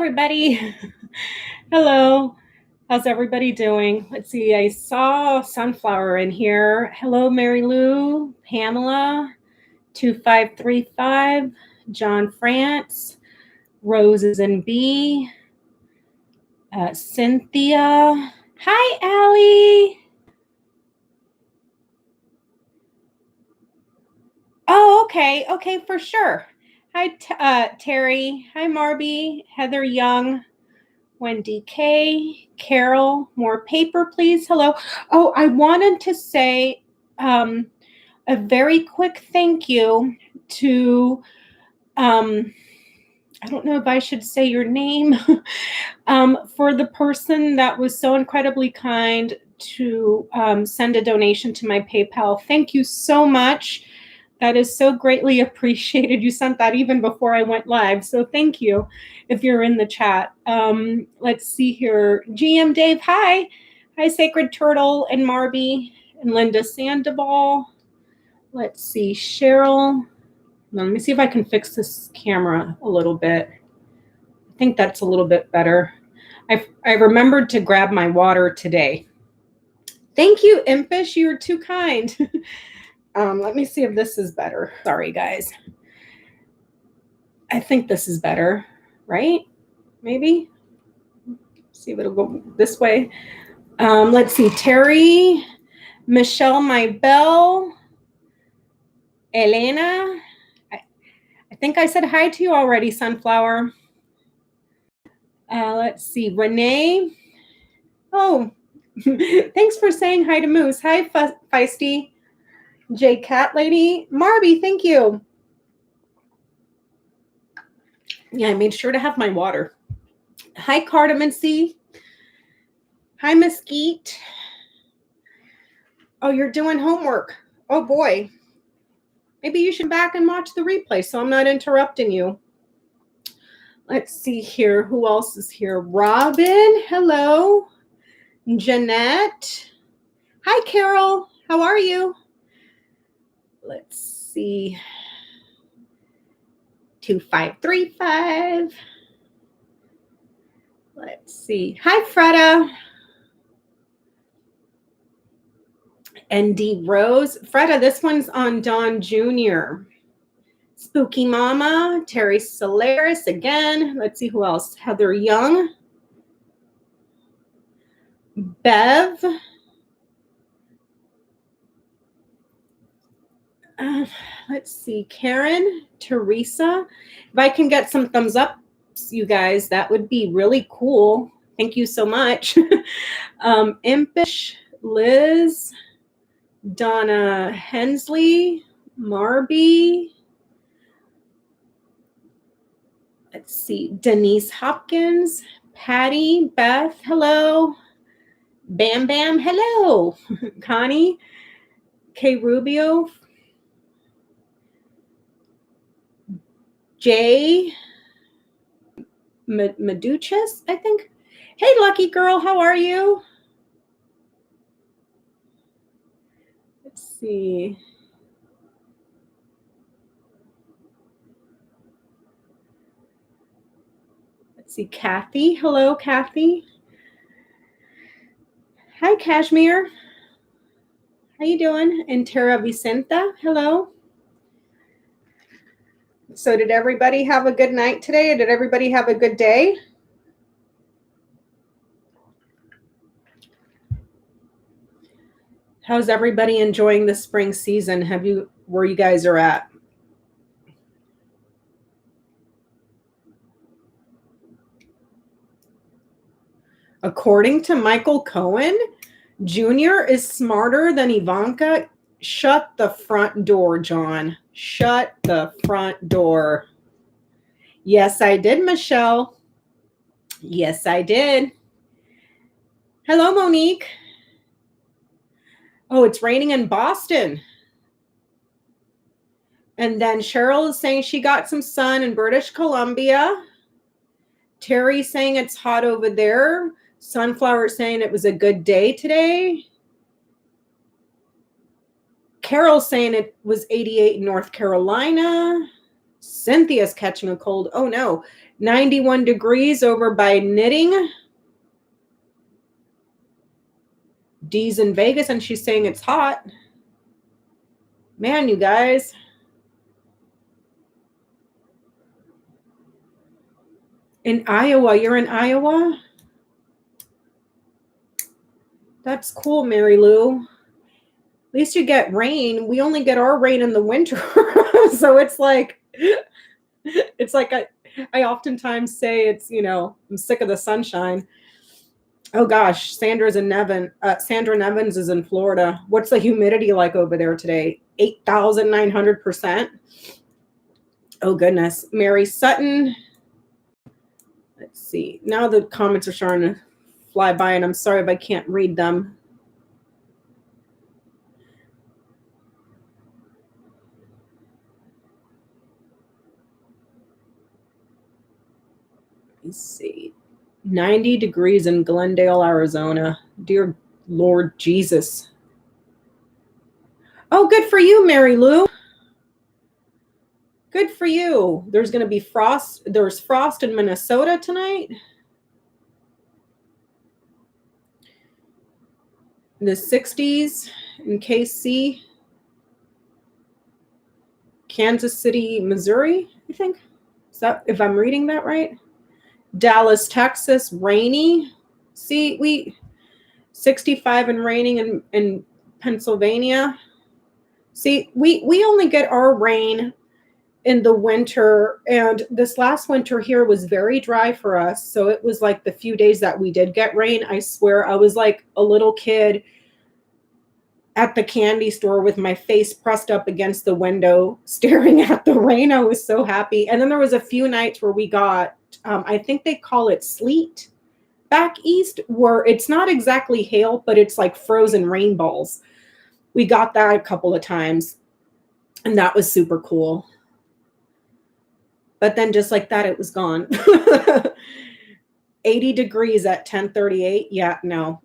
everybody. Hello. How's everybody doing? Let's see. I saw Sunflower in here. Hello, Mary Lou, Pamela, 2535, John France, Roses and B, Cynthia. Hi, Allie. Oh, okay. Okay, for sure. Hi, Terry. Hi, Marby. Heather Young. Wendy K. Carol, more paper, please. Hello. Oh, I wanted to say a very quick thank you to, I don't know if I should say your name, for the person that was so incredibly kind to send a donation to my PayPal. Thank you so much. That is so greatly appreciated. You sent that even before I went live. So thank you if you're in the chat. Let's see here. GM Dave, hi. Hi, Sacred Turtle and Marby and Linda Sandoval. Let's see, Cheryl. Let me see if I can fix this camera a little bit. I think that's a little bit better. I remembered to grab my water today. Thank you, Impish. You're too kind. Let me see if this is better. Sorry, guys. I think this is better, right? Maybe. See if it'll go this way. Let's see. Terry, Michelle, my bell, Elena. I think I said hi to you already, Sunflower. Let's see. Renee. Oh, thanks for saying hi to Moose. Hi, Feisty. J Cat Lady. Marby, thank you. Yeah, I made sure to have my water. Hi, Cardamom C. Hi, Mesquite. Oh, you're doing homework. Oh, boy. Maybe you should back and watch the replay so I'm not interrupting you. Let's see here. Who else is here? Robin. Hello. Jeanette. Hi, Carol. How are you? Let's see. 2535. Let's see. Hi, Freda. ND Rose. Freda, this one's on Don Jr. Spooky Mama. Terry Solaris again. Let's see who else. Heather Young. Bev. Let's see. Karen. Teresa. If I can get some thumbs up, you guys, that would be really cool. Thank you so much. Impish. Liz. Donna Hensley. Marby. Let's see. Denise Hopkins. Patty. Beth. Hello. Bam Bam. Hello. Connie. K. Rubio. Jay. Meduchis, I think. Hey, lucky girl. How are you? Let's see. Let's see. Kathy. Hello, Kathy. Hi, Kashmir. How you doing? And Tara Vicenta. Hello. So did everybody have a good night today? Or did everybody have a good day? How's everybody enjoying the spring season? Where you guys are at? According to Michael Cohen, Jr. is smarter than Ivanka. Shut the front door, John. Shut the front door. Yes, I did, Michelle. Yes, I did. Hello, Monique. Oh, it's raining in Boston. And then Cheryl is saying she got some sun in British Columbia. Terry saying it's hot over there. Sunflower saying it was a good day today. Carol saying it was 88 in North Carolina. Cynthia's catching a cold. Oh no. 91 degrees over by Knitting. Dee's in Vegas and she's saying it's hot. Man, you guys. In Iowa. You're in Iowa? That's cool, Mary Lou. At least you get rain. We only get our rain in the winter. So it's like I oftentimes say it's, I'm sick of the sunshine. Oh gosh, Sandra Nevins is in Florida. What's the humidity like over there today? 8,900%. Oh goodness. Mary Sutton. Let's see. Now the comments are starting to fly by, and I'm sorry if I can't read them. Let's see. 90 degrees in Glendale, Arizona. Dear Lord Jesus. Oh, good for you, Mary Lou. Good for you. There's going to be frost. There's frost in Minnesota tonight. The 60s in KC. Kansas City, Missouri, I think. Is that, if I'm reading that right? Dallas, Texas, rainy. See, we 65 and raining in Pennsylvania. See, we only get our rain in the winter, and this last winter here was very dry for us. So it was like the few days that we did get rain, I swear I was like a little kid at the candy store with my face pressed up against the window staring at the rain. I was so happy. And then there was a few nights where we got I think they call it sleet back east, where it's not exactly hail, but it's like frozen rainballs. We got that a couple of times, and that was super cool. But then just like that, it was gone. 80 degrees at 10:38. Yeah, no.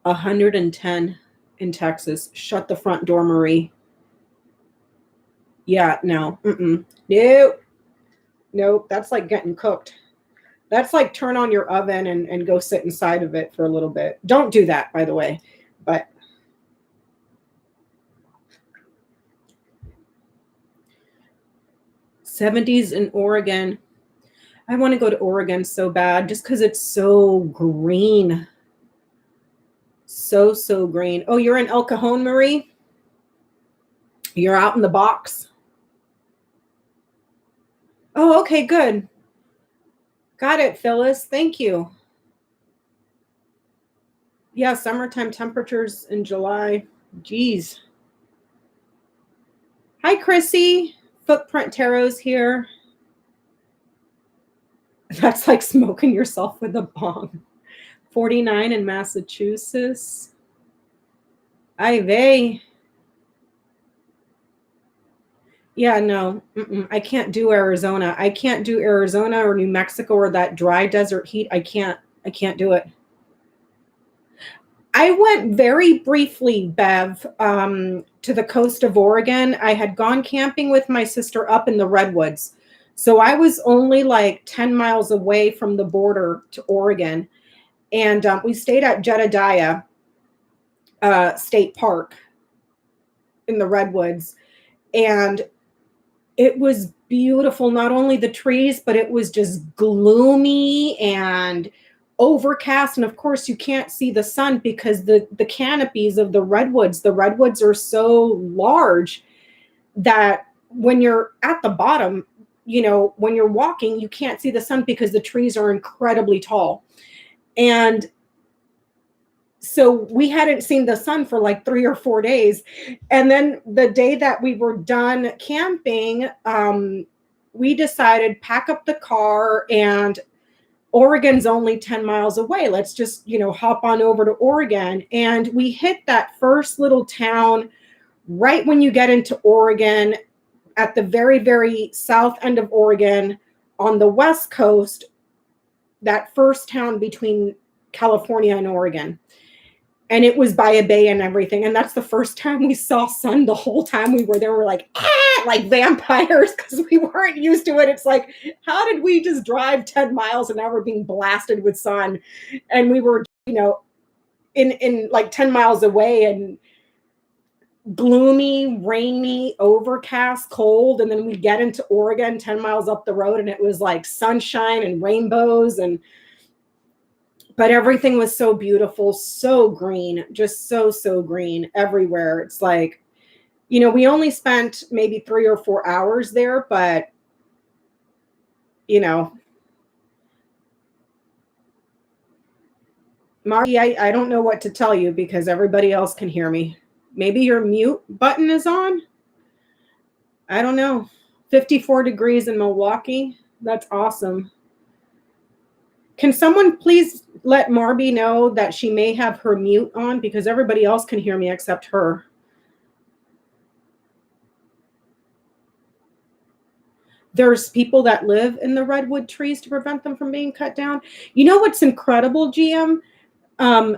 110 in Texas. Shut the front door, Marie. Yeah, no. Nope. That's like getting cooked. That's like turn on your oven and go sit inside of it for a little bit. Don't do that, by the way. But '70s in Oregon. I want to go to Oregon so bad just because it's so green. So green. Oh, you're in El Cajon, Marie? You're out in the box. Oh, okay, good. Got it, Phyllis. Thank you. Yeah, summertime temperatures in July. Geez. Hi, Chrissy. Footprint Tarot's here. That's like smoking yourself with a bong. 49 in Massachusetts. Ivy. Yeah, no. I can't do Arizona. I can't do Arizona or New Mexico or that dry desert heat. I can't do it. I went very briefly, Bev, to the coast of Oregon. I had gone camping with my sister up in the redwoods. So I was only like 10 miles away from the border to Oregon. And we stayed at Jedediah State Park in the redwoods. And it was beautiful. Not only the trees, but it was just gloomy and overcast. And of course, you can't see the sun because the canopies of the redwoods are so large that when you're at the bottom, when you're walking, you can't see the sun because the trees are incredibly tall. And so we hadn't seen the sun for like 3 or 4 days. And then the day that we were done camping, we decided pack up the car, and Oregon's only 10 miles away. Let's just, hop on over to Oregon. And we hit that first little town right when you get into Oregon at the very, very south end of Oregon on the West Coast, that first town between California and Oregon. And it was by a bay and everything. And that's the first time we saw sun. The whole time we were there, we're like, ah, like vampires, because we weren't used to it. It's like, how did we just drive 10 miles an hour being blasted with sun? And we were, in like 10 miles away, and gloomy, rainy, overcast, cold. And then we get into Oregon 10 miles up the road, and it was like sunshine and rainbows, but everything was so beautiful, so green, just so green everywhere. It's like, we only spent maybe 3 or 4 hours there, but Marty, I don't know what to tell you because everybody else can hear me. Maybe your mute button is on. I don't know. 54 degrees in Milwaukee. That's awesome. Can someone please let Marby know that she may have her mute on, because everybody else can hear me except her. There's people that live in the redwood trees to prevent them from being cut down. You know what's incredible, GM?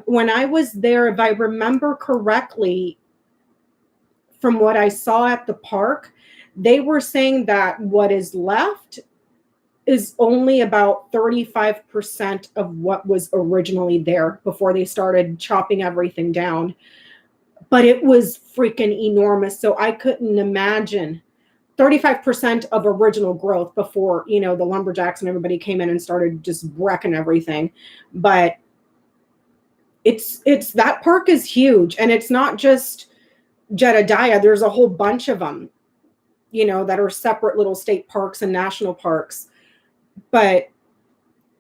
When I was there, if I remember correctly, from what I saw at the park, they were saying that what is left is only about 35% of what was originally there before they started chopping everything down. But it was freaking enormous. So I couldn't imagine 35% of original growth before, the lumberjacks and everybody came in and started just wrecking everything. But it's that park is huge, and it's not just Jedediah. There's a whole bunch of them, that are separate little state parks and national parks. But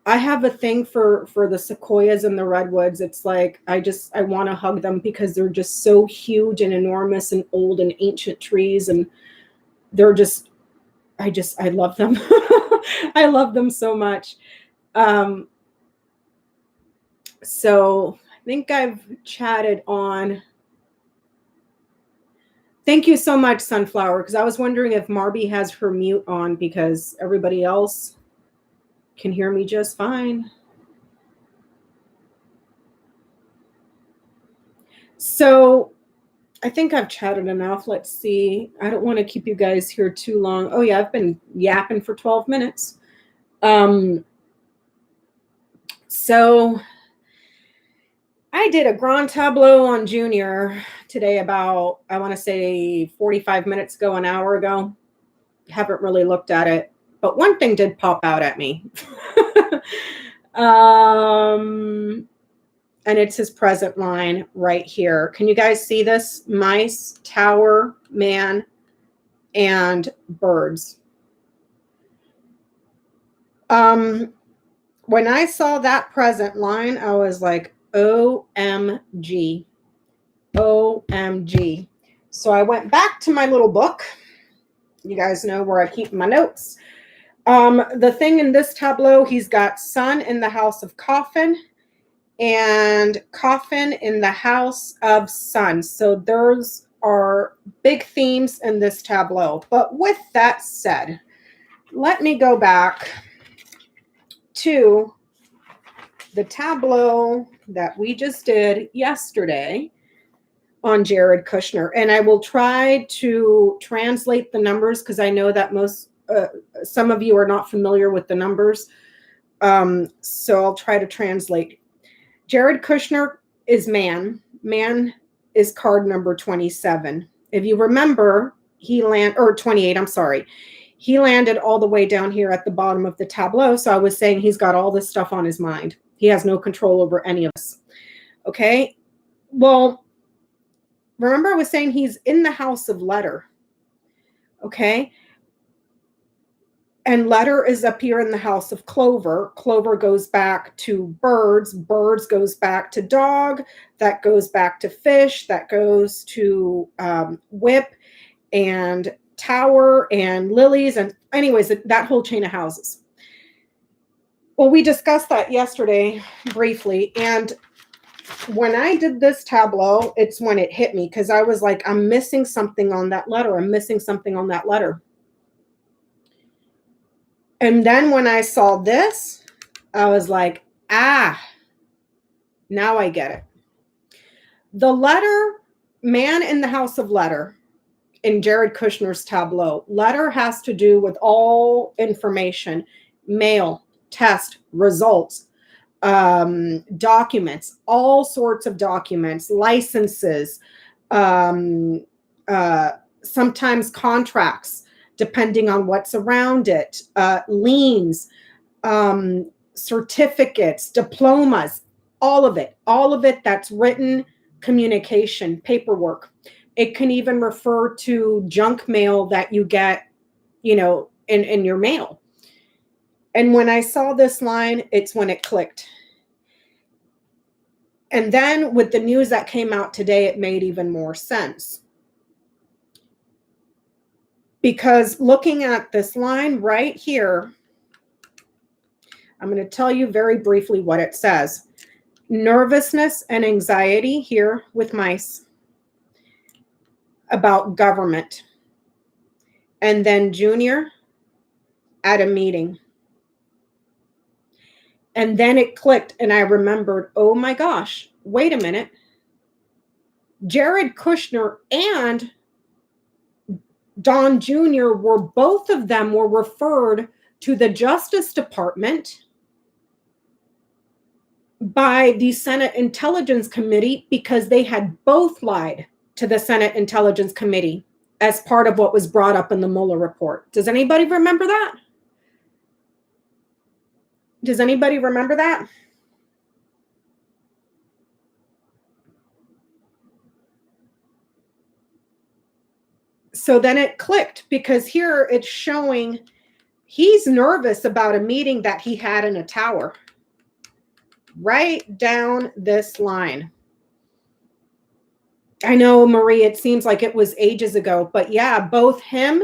I have a thing for the sequoias and the redwoods. It's like, I want to hug them because they're just so huge and enormous and old and ancient trees. And they're just, I love them. I love them so much. So I think I've chatted on. Thank you so much, Sunflower, because I was wondering if Marby has her mute on, because everybody else can hear me just fine. So I think I've chatted enough. Let's see. I don't want to keep you guys here too long. Oh yeah, I've been yapping for 12 minutes. So I did a grand tableau on Junior today about, I want to say 45 minutes ago, an hour ago. Haven't really looked at it, but one thing did pop out at me. And it's his present line right here. Can you guys see this? Mice, tower, man, and birds. When I saw that present line, I was like, OMG. OMG. So I went back to my little book. You guys know where I keep my notes. The thing in this tableau, he's got sun in the house of coffin and coffin in the house of sun. So those are big themes in this tableau. But with that said, let me go back to the tableau that we just did yesterday on Jared Kushner. And I will try to translate the numbers, because I know that some of you are not familiar with the numbers. So I'll try to translate. Jared Kushner is man. Man is card number 27. If you remember, 28, I'm sorry. He landed all the way down here at the bottom of the tableau. So I was saying he's got all this stuff on his mind. He has no control over any of this. Okay. Well, remember I was saying he's in the house of letter. Okay. And letter is up here in the house of clover. Clover goes back to birds. Birds goes back to dog. That goes back to fish. That goes to whip and tower and lilies. And anyways, that whole chain of houses. Well, we discussed that yesterday briefly. And when I did this tableau, it's when it hit me, because I was like, I'm missing something on that letter. I'm missing something on that letter. And then when I saw this, I was like, now I get it. The letter, man in the house of letter, in Jared Kushner's Tableau, letter has to do with all information, mail, test, results, documents, all sorts of documents, licenses, um, sometimes contracts, depending on what's around it, liens, certificates, diplomas, all of it that's written communication, paperwork. It can even refer to junk mail that you get, in your mail. And when I saw this line, it's when it clicked. And then with the news that came out today, it made even more sense. Because looking at this line right here, I'm going to tell you very briefly what it says. Nervousness and anxiety here with mice about government. And then Junior at a meeting. And then it clicked and I remembered, oh my gosh, wait a minute. Jared Kushner and Don Jr. both of them were referred to the Justice Department by the Senate Intelligence Committee because they had both lied to the Senate Intelligence Committee as part of what was brought up in the Mueller report. Does anybody remember that? Does anybody remember that? So then it clicked because here it's showing he's nervous about a meeting that he had in a tower. Right down this line. I know, Marie, it seems like it was ages ago, but yeah, both him,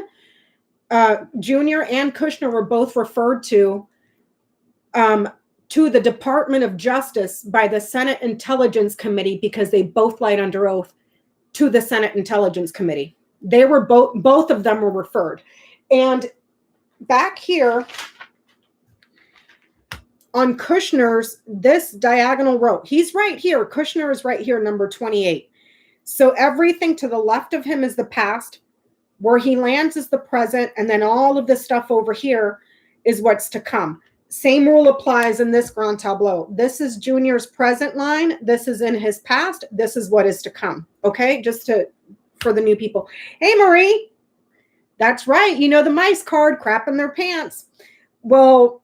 Junior and Kushner were both referred to the Department of Justice by the Senate Intelligence Committee because they both lied under oath to the Senate Intelligence Committee. They were both of them were referred. And back here on Kushner's, this diagonal row, he's right here. Kushner is right here, number 28. So everything to the left of him is the past. Where he lands is the present. And then all of this stuff over here is what's to come. Same rule applies in this grand tableau. This is Junior's present line. This is in his past. This is what is to come. Okay, for the new people. Hey, Marie. That's right. You know the mice card, crap in their pants. Well,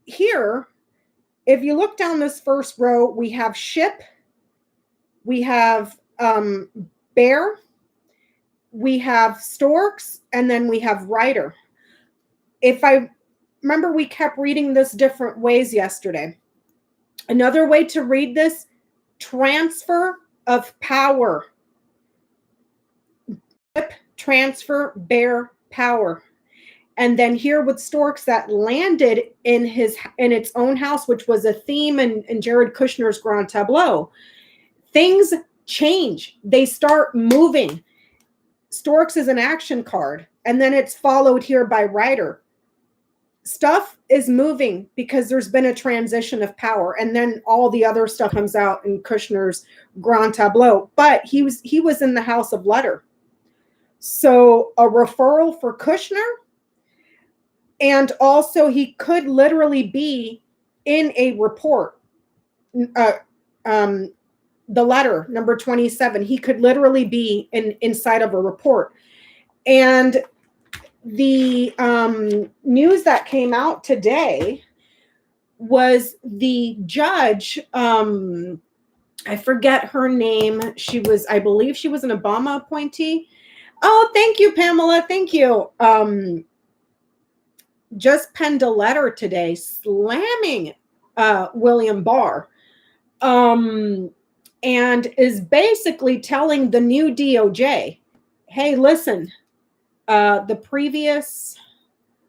here, if you look down this first row, we have ship. We have bear. We have storks. And then we have rider. If I remember, we kept reading this different ways yesterday. Another way to read this, transfer of power. Transfer, bear, power. And then here with storks that landed in its own house, which was a theme in Jared Kushner's Grand Tableau. Things change. They start moving. Storks is an action card. And then it's followed here by rider. Stuff is moving because there's been a transition of power. And then all the other stuff comes out in Kushner's Grand Tableau. But he was in the house of letter. So a referral for Kushner. And also he could literally be in a report. The letter, number 27, he could literally be inside of a report. And the news that came out today was the judge, I forget her name. I believe she was an Obama appointee. Oh, thank you, Pamela. Thank you. Just penned a letter today slamming William Barr, and is basically telling the new DOJ, hey, listen, the previous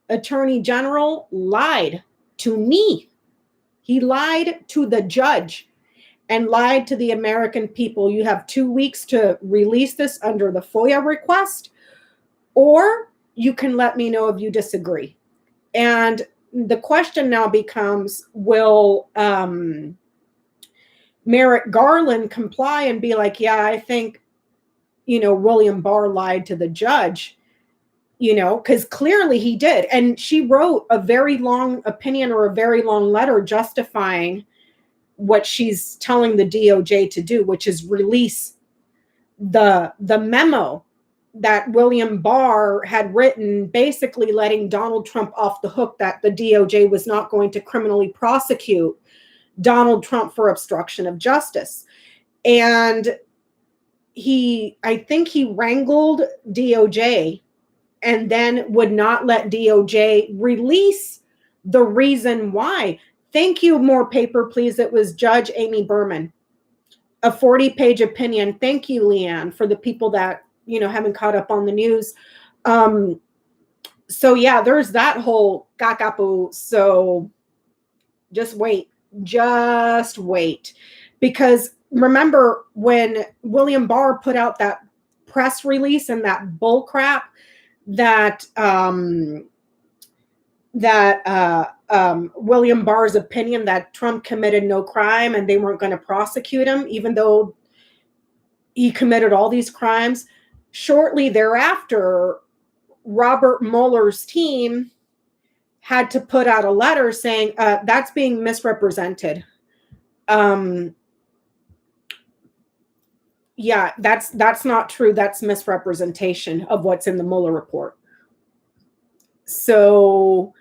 attorney general lied to me. He lied to the judge and lied to the American people. You have 2 weeks to release this under the FOIA request, or you can let me know if you disagree. And the question now becomes, will Merrick Garland comply and be like, yeah, I think, William Barr lied to the judge, because clearly he did. And she wrote a very long opinion or a very long letter justifying what she's telling the DOJ to do, which is release the memo that William Barr had written, basically letting Donald Trump off the hook that the DOJ was not going to criminally prosecute Donald Trump for obstruction of justice. And I think he wrangled DOJ and then would not let DOJ release the reason why. Thank you. More paper, please. It was Judge Amy Berman, a 40-page opinion. Thank you, Leanne, for the people that, haven't caught up on the news. So yeah, there's that whole kakapo. So just wait, because remember when William Barr put out that press release and that bull crap that William Barr's opinion that Trump committed no crime and they weren't going to prosecute him, even though he committed all these crimes. Shortly thereafter, Robert Mueller's team had to put out a letter saying that's being misrepresented. Yeah, that's not true. That's misrepresentation of what's in the Mueller report. So,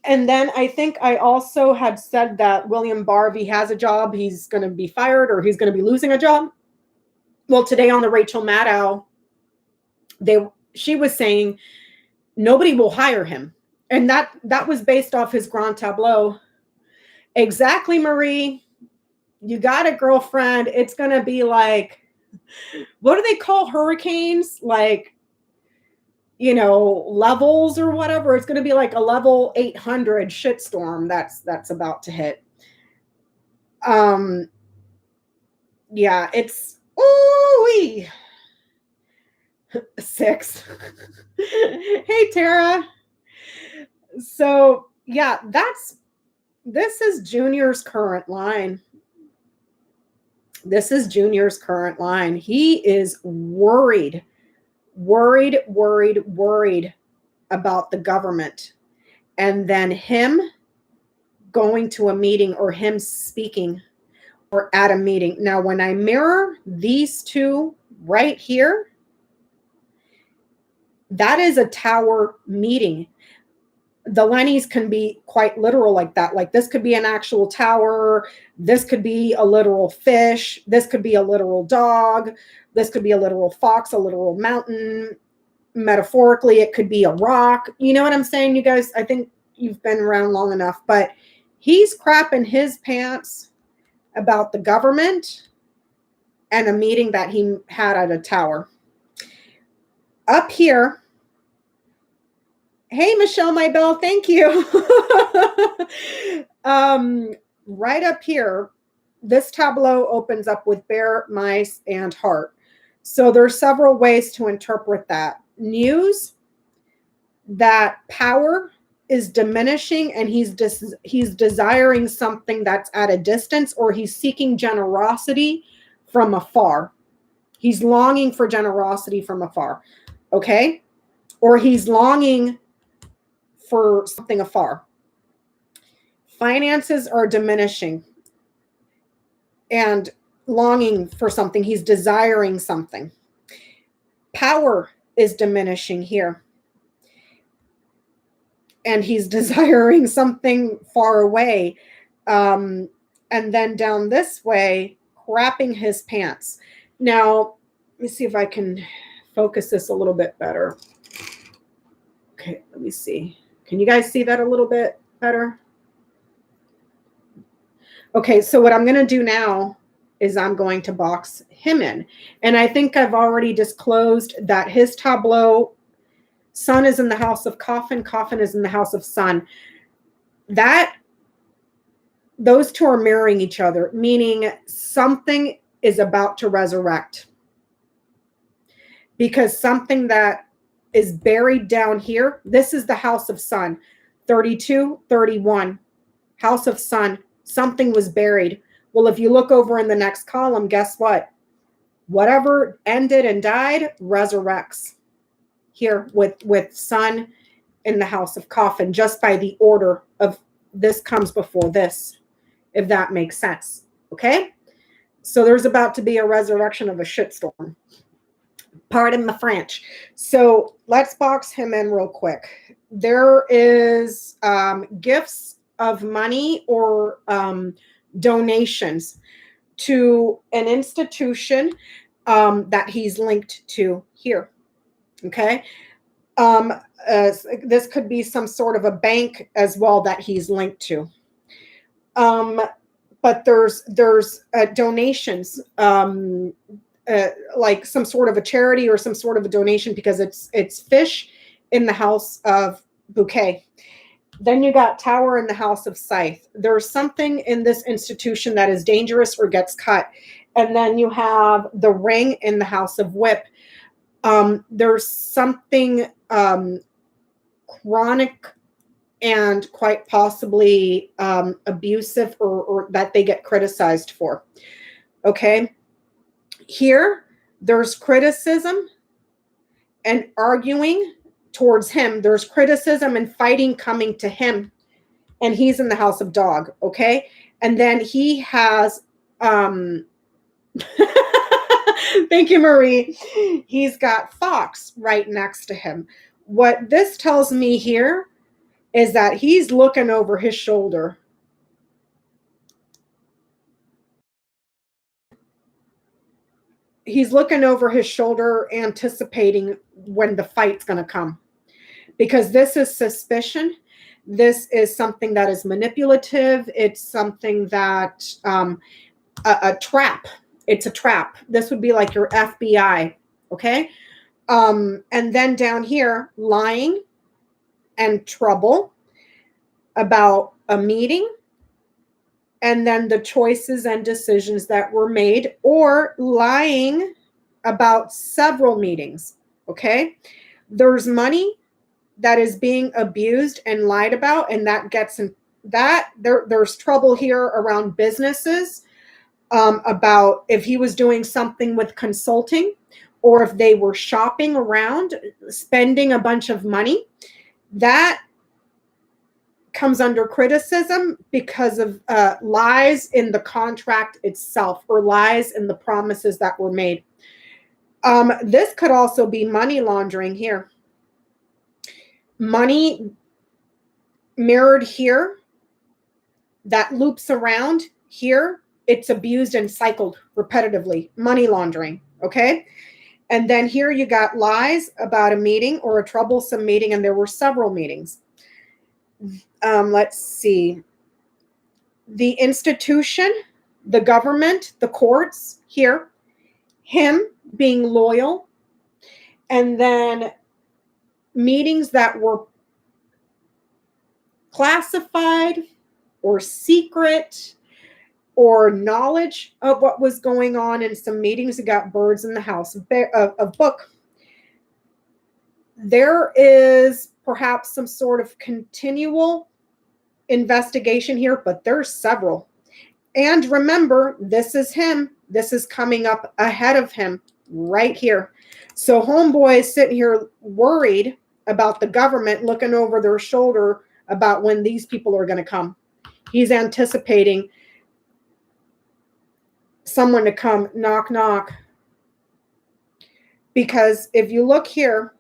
and then I think I also had said that William Barr, if he has a job, he's going to be fired or he's going to be losing a job. Well, today on the Rachel Maddow, she was saying nobody will hire him. And that was based off his Grand Tableau. Exactly, Marie. You got a girlfriend. It's going to be like, what do they call hurricanes? Like, levels or whatever. It's going to be like a level 800 shitstorm that's about to hit. Yeah, it's ooh-wee. 6. Hey, Tara. So yeah, this is Junior's current line. He is worried about the government. And then him going to a meeting or him speaking or at a meeting. Now, when I mirror these two right here, that is a tower meeting. The Lennies can be quite literal like that. Like this could be an actual tower. This could be a literal fish. This could be a literal dog. This could be a literal fox, a literal mountain. Metaphorically, it could be a rock. You know what I'm saying, you guys? I think you've been around long enough. But he's crapping his pants about the government and a meeting that he had at a tower. Up here, hey, Michelle, my bell, thank you. Right up here, this tableau opens up with bear, mice, and heart. So there's several ways to interpret that. News, that power is diminishing and he's desiring something that's at a distance, or he's seeking generosity from afar. He's longing for generosity from afar, okay? Or he's longing for something afar. Finances are diminishing and longing for something. He's desiring something. Power is diminishing here. And he's desiring something far away. And then down this way, crapping his pants. Now, let me see if I can focus this a little bit better. Okay, let me see. Can you guys see that a little bit better? Okay, so what I'm going to do now is I'm going to box him in. And I think I've already disclosed that his tableau, sun is in the house of coffin, coffin is in the house of sun. Those two are mirroring each other, meaning something is about to resurrect. Because something that is buried down here, this is the house of sun, 32, 31, house of sun. Something was buried. Well, if you look over in the next column, guess what? Whatever ended and died resurrects here with Sun in the house of coffin, just by the order of this comes before this, if that makes sense. Okay? So there's about to be a resurrection of a shitstorm. Pardon my French. So let's box him in real quick. There is gifts of money or donations to an institution that he's linked to here. Okay. This could be some sort of a bank as well that he's linked to. But there's donations, like some sort of a charity or some sort of a donation, because it's fish in the house of bouquet. Then you got tower in the house of scythe. There's something in this institution that is dangerous or gets cut. And then you have the ring in the house of whip. There's something chronic and quite possibly abusive or that they get criticized for. Okay. Here, there's criticism and arguing towards him. There's criticism and fighting coming to him. And he's in the house of dog. Okay. And then he has, thank you, Marie. He's got fox right next to him. What this tells me here is that he's looking over his shoulder. He's looking over his shoulder, anticipating when the fight's going to come. Because this is suspicion. This is something that is manipulative. It's something that, a trap. It's a trap. This would be like your FBI. Okay. And then down here, lying and trouble about a meeting. And then the choices and decisions that were made, or lying about several meetings. Okay. There's money that is being abused and lied about. And that gets in that there's trouble here around businesses, about if he was doing something with consulting, or if they were shopping around, spending a bunch of money. That comes under criticism because of lies in the contract itself, or lies in the promises that were made. This could also be money laundering here. Money mirrored here that loops around here. It's abused and cycled repetitively. Money laundering. Okay. And then here you got lies about a meeting or a troublesome meeting. And there were several meetings. Let's see. The institution, the government, the courts here, him being loyal, and then meetings that were classified or secret, or knowledge of what was going on in some meetings. You got birds in the house of book. There is perhaps some sort of continual investigation here, but there's several. And remember, this is him. This is coming up ahead of him right here. So homeboy is sitting here worried about the government, looking over their shoulder about when these people are going to come. He's anticipating someone to come knock, knock. Because if you look here,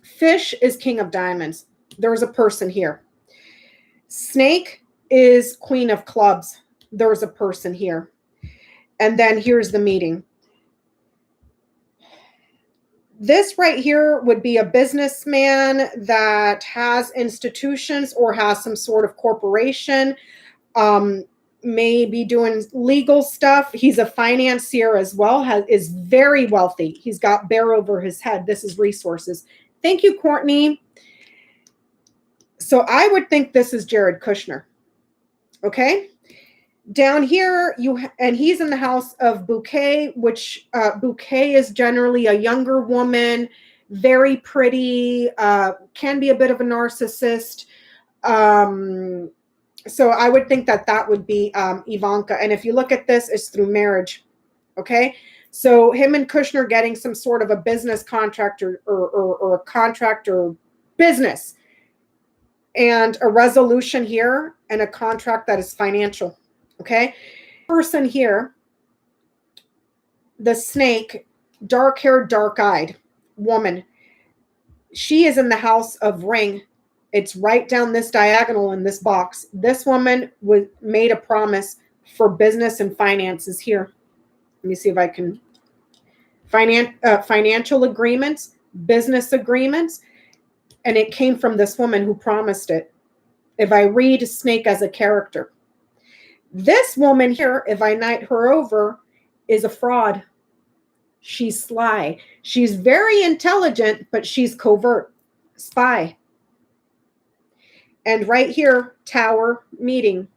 fish is king of diamonds. There's a person here. Snake is queen of clubs. There's a person here. And then here's the meeting. This right here would be a businessman that has institutions or has some sort of corporation, may be doing legal stuff. He's a financier as well, is very wealthy. He's got bear over his head. This is resources. Thank you, Courtney. So I would think this is Jared Kushner. Okay. Down here, and he's in the house of bouquet, which bouquet is generally a younger woman, very pretty, can be a bit of a narcissist, So I would think that that would be Ivanka. And if you look at this, it's through marriage. Okay. So him and Kushner getting some sort of a business contract or a contract or business, and a resolution here and a contract that is financial. Okay. Person here, the snake, dark haired, dark eyed woman, she is in the house of ring. It's right down this diagonal in this box. This woman made a promise for business and finances here. Let me see if I can. Financial agreements, business agreements, and it came from this woman who promised it. If I read snake as a character. This woman here, if I knight her over, is a fraud. She's sly. She's very intelligent, but she's covert. Spy. And right here, tower meeting.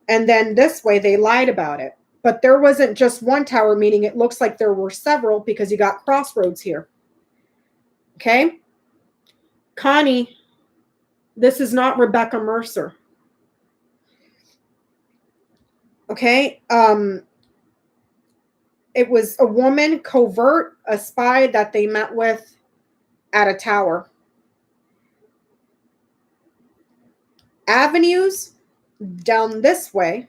And then this way, they lied about it. But there wasn't just one tower meeting. It looks like there were several because you got crossroads here. Okay? Connie, this is not Rebecca Mercer. Okay? It was a woman, covert, a spy that they met with at a tower. Avenues down this way.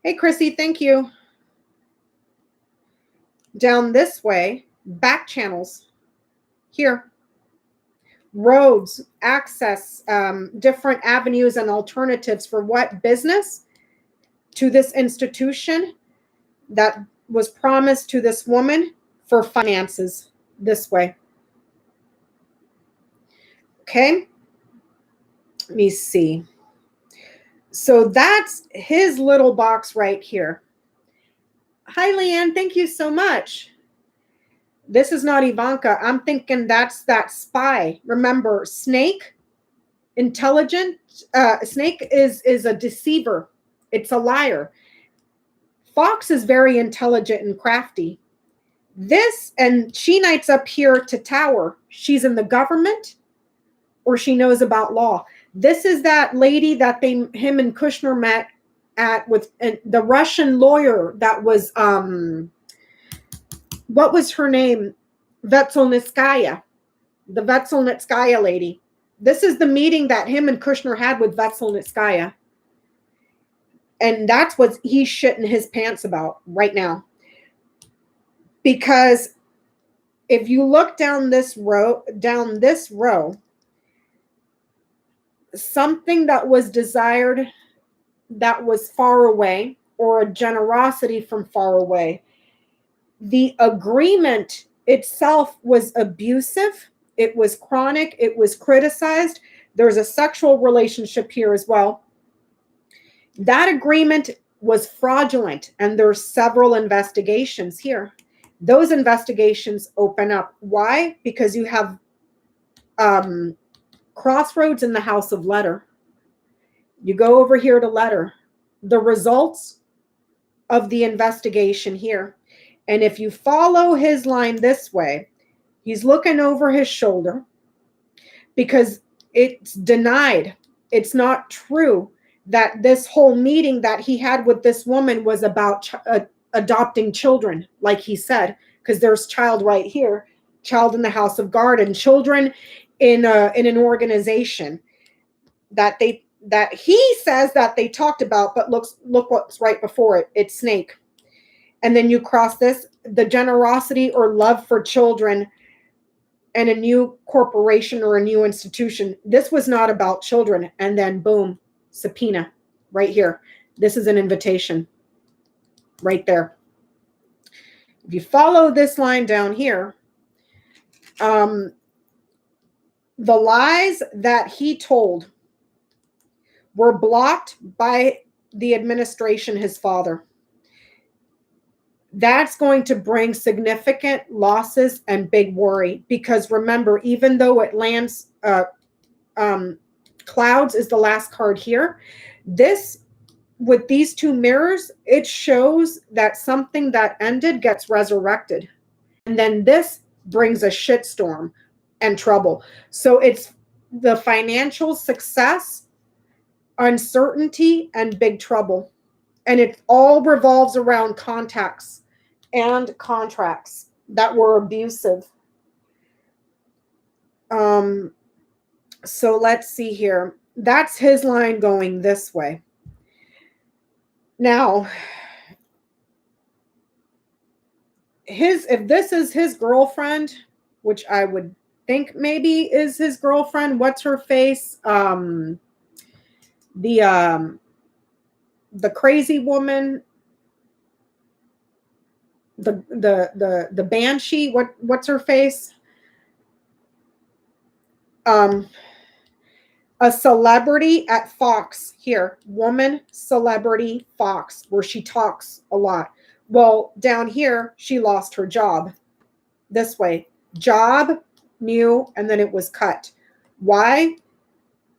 Hey, Chrissy, thank you. Down this way, back channels here. Roads, access, different avenues and alternatives for what business? To this institution that was promised to this woman for finances this way. Okay. Let me see. So that's his little box right here. Hi, Leanne. Thank you so much. This is not Ivanka. I'm thinking that's that spy. Remember, snake, intelligent. Snake is a deceiver. It's a liar. Fox is very intelligent and crafty. This, and she knights up here to tower. She's in the government or she knows about law. This is that lady that him and Kushner met at with the Russian lawyer that was, what was her name? Vetselnitskaya, the Vetselnitskaya lady. This is the meeting that him and Kushner had with Vetselnitskaya. And that's what he's shitting his pants about right now. Because if you look down this row, something that was desired that was far away, or a generosity from far away. The agreement itself was abusive. It was chronic. It was criticized. There's a sexual relationship here as well. That agreement was fraudulent, and there's several investigations here. Those investigations open up. Why? Because you have crossroads in the house of letter. You go over here to letter. The results of the investigation here. And if you follow his line this way, he's looking over his shoulder because it's denied. It's not true that this whole meeting that he had with this woman was about adopting children, like he said, because there's child right here, child in the house of garden, children in an organization that he says that they talked about, but look what's right before it. It's snake. And then you cross this, the generosity or love for children and a new corporation or a new institution. This was not about children. And then boom, subpoena right here. This is an invitation right there. If you follow this line down here, the lies that he told were blocked by the administration, his father. That's going to bring significant losses and big worry, because remember, even though it lands, clouds is the last card here. This, with these two mirrors, it shows that something that ended gets resurrected. And then this brings a shitstorm and trouble. So it's the financial success uncertainty, and big trouble. And it all revolves around contacts and contracts that were abusive. So let's see here. That's his line going this way. Now, if this is his girlfriend, which I would think maybe is his girlfriend, what's her face? The crazy woman, the banshee, what's her face? A celebrity at Fox here, woman celebrity Fox, where she talks a lot. Well, down here, she lost her job. This way, job, new, and then it was cut. Why?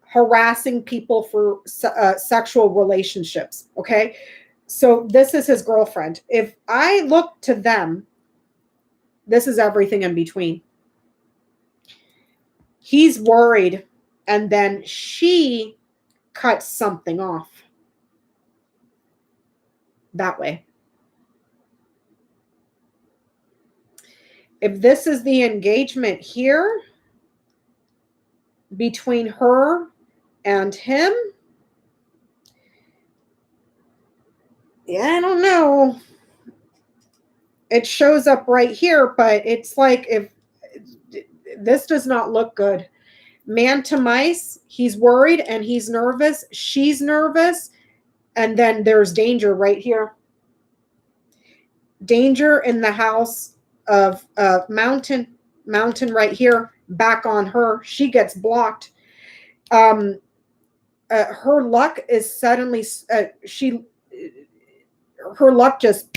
Harassing people for sexual relationships. Okay. So this is his girlfriend. If I look to them, this is everything in between. He's worried, and then she cuts something off. That way. If this is the engagement here between her and him, yeah, I don't know. It shows up right here, but it's like, if this does not look good. Man to mice, he's worried and he's nervous. She's nervous. And then there's danger right here. Danger in the house of mountain right here, back on her. She gets blocked. Her luck is suddenly, her luck just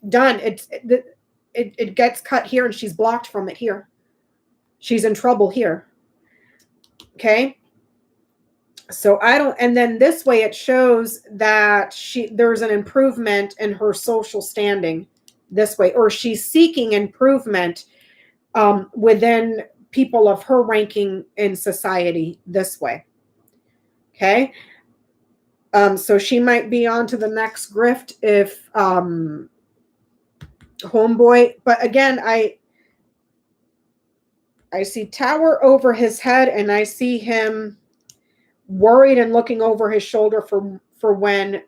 done. It gets cut here, and she's blocked from it here. She's in trouble here. Okay. So and then this way it shows that there's an improvement in her social standing this way, or she's seeking improvement within people of her ranking in society this way. Okay. So she might be on to the next grift if homeboy, but again, I see tower over his head, and I see him worried and looking over his shoulder for when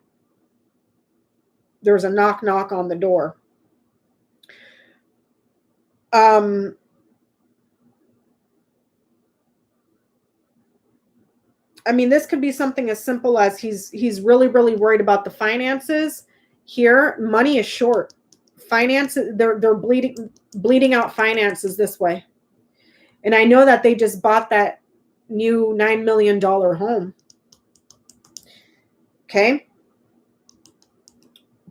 there's a knock on the door. I mean, this could be something as simple as he's really worried about the finances here. Money is short. Finances, they're bleeding out finances this way. And I know that they just bought that new $9 million home. Okay.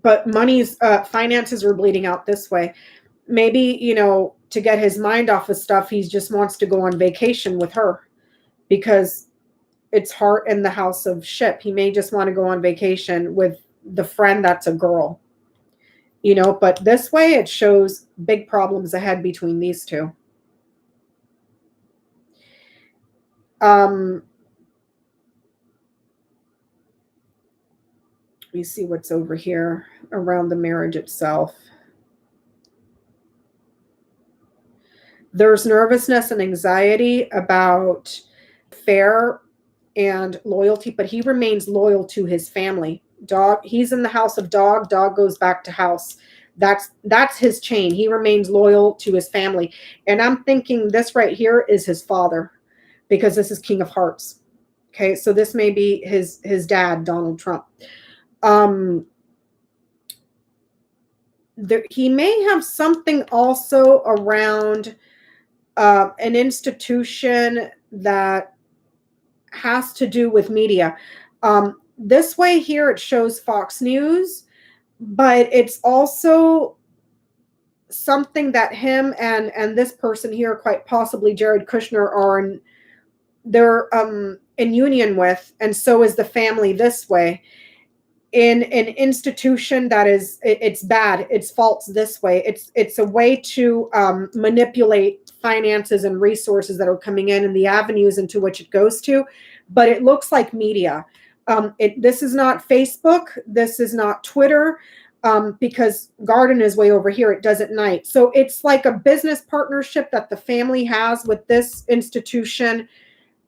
But finances are bleeding out this way. Maybe, to get his mind off of stuff, he just wants to go on vacation with her because it's heart in the house of ship. He may just want to go on vacation with the friend that's a girl, but this way it shows big problems ahead between these two. Let me see what's over here around the marriage itself. There's nervousness and anxiety about fair and loyalty, but he remains loyal to his family. Dog, he's in the house of dog. Dog goes back to house. That's his chain. He remains loyal to his family. And I'm thinking this right here is his father, because this is King of Hearts. Okay, so this may be his dad, Donald Trump. He may have something also around an institution that has to do with media. This way here it shows Fox News, but it's also something that him and this person here, quite possibly Jared Kushner, they're in union with, and so is the family this way, in an institution that it's bad, it's false this way. It's a way to manipulate finances and resources that are coming in and the avenues into which it goes to, but it looks like media. This is not Facebook. This is not Twitter, because garden is way over here. It does at night. So it's like a business partnership that the family has with this institution.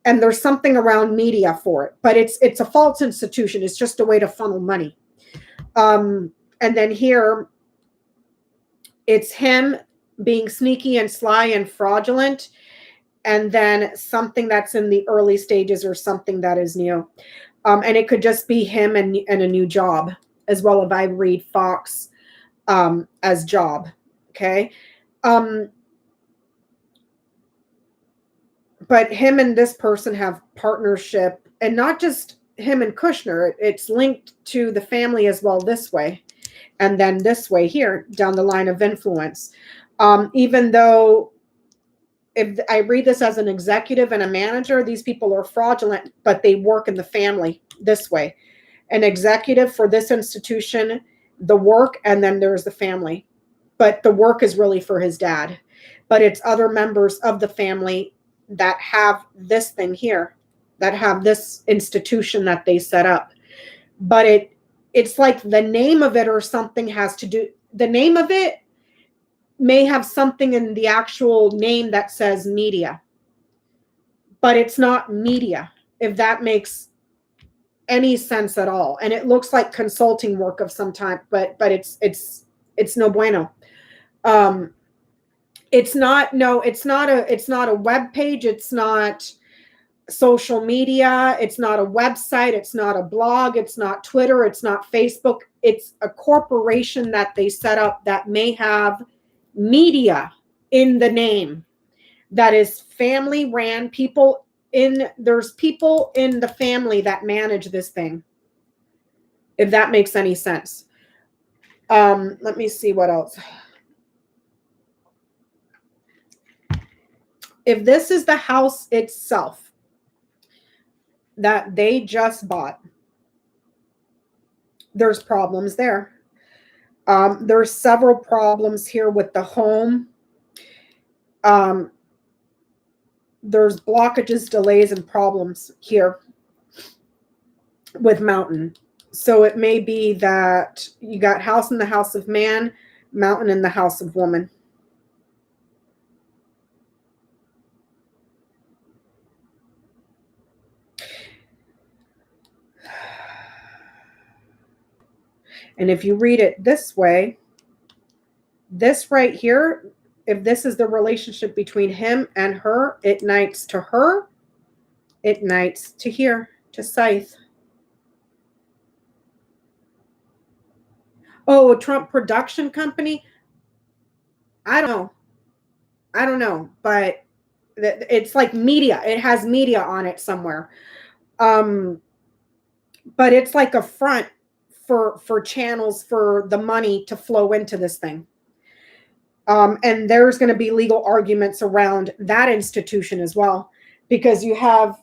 And there's something around media for it, but it's a false institution. It's just a way to funnel money. And then here, it's him being sneaky and sly and fraudulent, and then something that's in the early stages or something that is new. And it could just be him and a new job as well, if I read Fox as job. Okay. But him and this person have partnership, and not just him and Kushner. It's linked to the family as well this way. And then this way here, down the line of influence. Even though if I read this as an executive and a manager, these people are fraudulent, but they work in the family this way. An executive for this institution, the work, and then there's the family. But the work is really for his dad. But it's other members of the family that have this thing here, that have this institution that they set up. But it's like the name of it or something has to do, the name of it may have something in the actual name that says media, but it's not media, if that makes any sense at all. And it looks like consulting work of some type, but it's no bueno. It's not a web page. It's not social media. It's not a website. It's not a blog. It's not Twitter. It's not Facebook. It's a corporation that they set up that may have media in the name, that is family ran. There's people in the family that manage this thing, if that makes any sense. Let me see what else. If this is the house itself that they just bought, there's problems there. There's several problems here with the home. There's blockages, delays, and problems here with mountain. So it may be that you got house in the house of man, mountain in the house of woman. And if you read it this way, this right here, if this is the relationship between him and her, it knights to her, it knights to here, to Scythe. Oh, a Trump production company? I don't know, but it's like media. It has media on it somewhere. But it's like a front for channels for the money to flow into this thing. And there's going to be legal arguments around that institution as well, because you have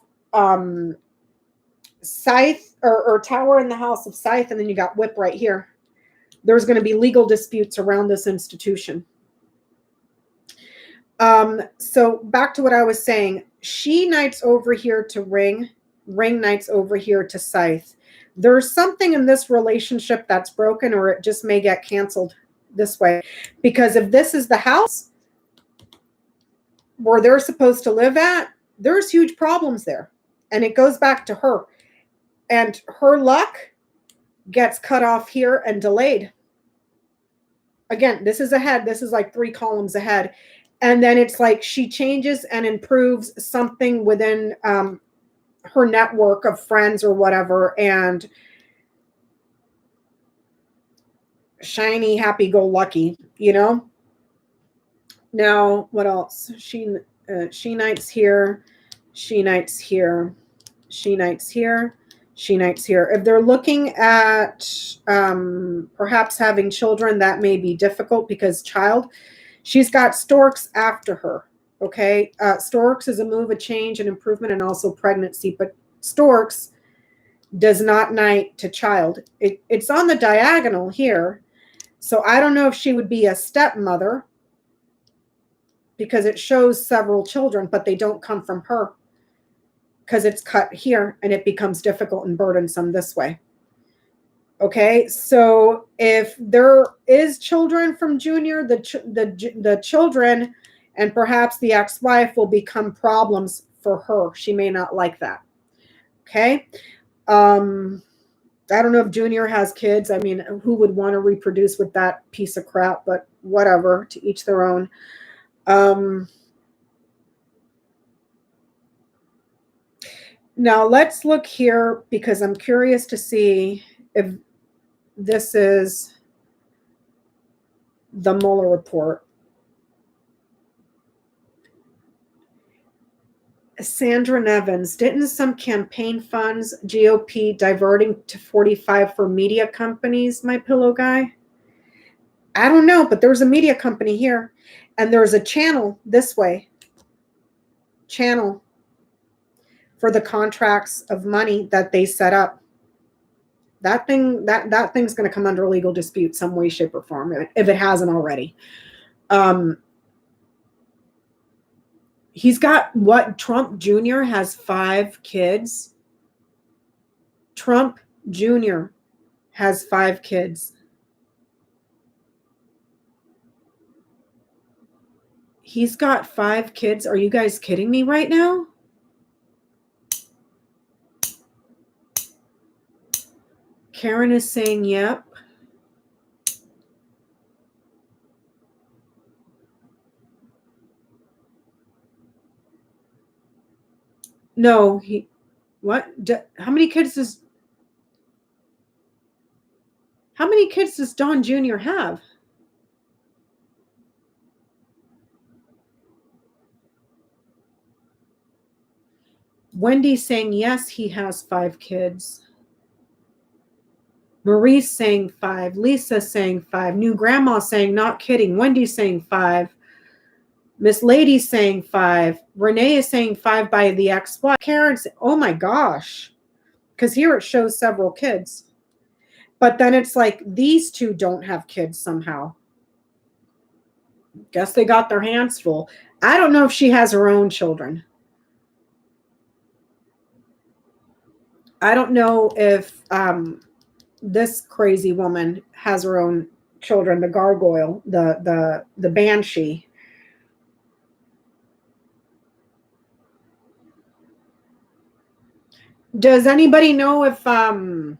Scythe or Tower in the house of Scythe, and then you got Whip right here. There's going to be legal disputes around this institution. So back to what I was saying, she knights over here to Ring knights over here to Scythe. There's something in this relationship that's broken, or it just may get canceled this way. Because if this is the house where they're supposed to live at, there's huge problems there. And it goes back to her. And her luck gets cut off here and delayed. Again, this is ahead. This is like 3 columns ahead. And then it's like she changes and improves something within her network of friends or whatever, and shiny, happy-go-lucky, you know? Now, what else? She knights here, she knights here, she knights here, she knights here. If they're looking at perhaps having children, that may be difficult because she's got storks after her. Okay, storks is a move, a change, an improvement, and also pregnancy. But storks does not knight to child. It's on the diagonal here. So I don't know if she would be a stepmother, because it shows several children, but they don't come from her. because it's cut here and it becomes difficult and burdensome this way. Okay, so if there is children from Junior, the children and perhaps the ex-wife will become problems for her. She may not like that. Okay. I don't know if Junior has kids. I mean, who would want to reproduce with that piece of crap, but whatever, to each their own. Now let's look here because I'm curious to see if this is the Mueller report. Sandra Nevins, didn't some campaign funds GOP diverting to 45 for media companies, my pillow guy? I don't know, but there's a media company here and there's a channel this way. Channel for the contracts of money that they set up. That thing's going to come under legal dispute some way, shape, or form if it hasn't already. He's got what? Trump Jr. has 5 kids. Trump Jr. has 5 kids. He's got 5 kids. Are you guys kidding me right now? Karen is saying, yep. No, what? How many kids does Don Jr. have? Wendy's saying, yes, he has 5 kids. Marie's saying 5. Lisa's saying 5. New grandma saying, not kidding. Wendy's saying 5. Miss Lady's saying 5. Renee is saying 5 by the ex-wife. Karen's, oh my gosh. Because here it shows several kids. But then it's like these 2 don't have kids somehow. Guess they got their hands full. I don't know if she has her own children. I don't know if this crazy woman has her own children, the gargoyle, the banshee. Does anybody know if the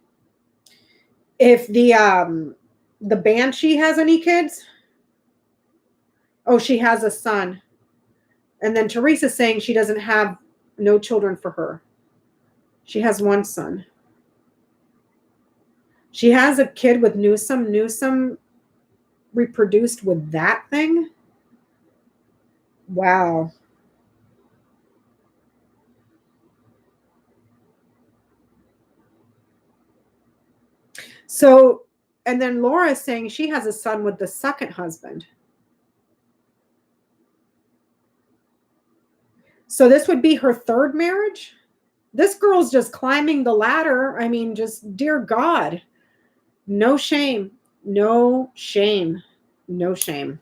banshee has any kids? Oh, she has a son. And then Teresa's saying she doesn't have no children for her. She has 1 son. She has a kid with Newsom. Newsom reproduced with that thing? Wow. So, and then Laura is saying she has a son with the second husband. So this would be her 3rd marriage? This girl's just climbing the ladder. I mean, just dear God. No shame. No shame. No shame.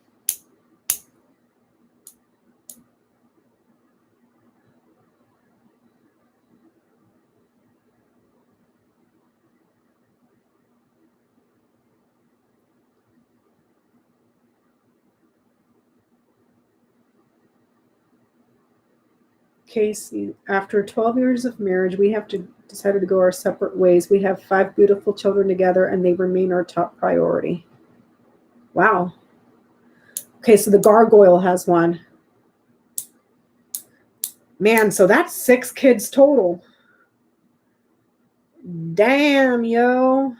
Casey, after 12 years of marriage, we have decided to go our separate ways. We have 5 beautiful children together, and they remain our top priority. Wow. Okay, so the gargoyle has 1. Man, so that's 6 kids total. Damn, yo.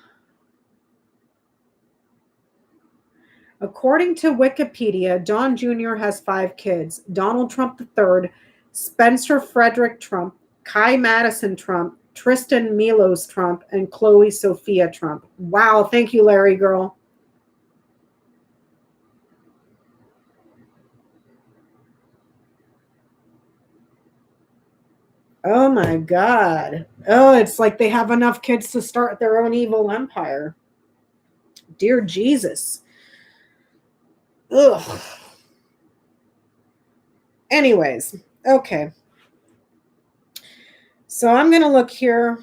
According to Wikipedia, Don Jr. has 5 kids. Donald Trump III, Spencer Frederick Trump, Kai Madison Trump, Tristan Milos Trump, and Chloe Sophia Trump. Wow. Thank you, Larry girl. Oh my God. Oh, it's like they have enough kids to start their own evil empire. Dear Jesus. Ugh. Anyways, okay. So I'm going to look here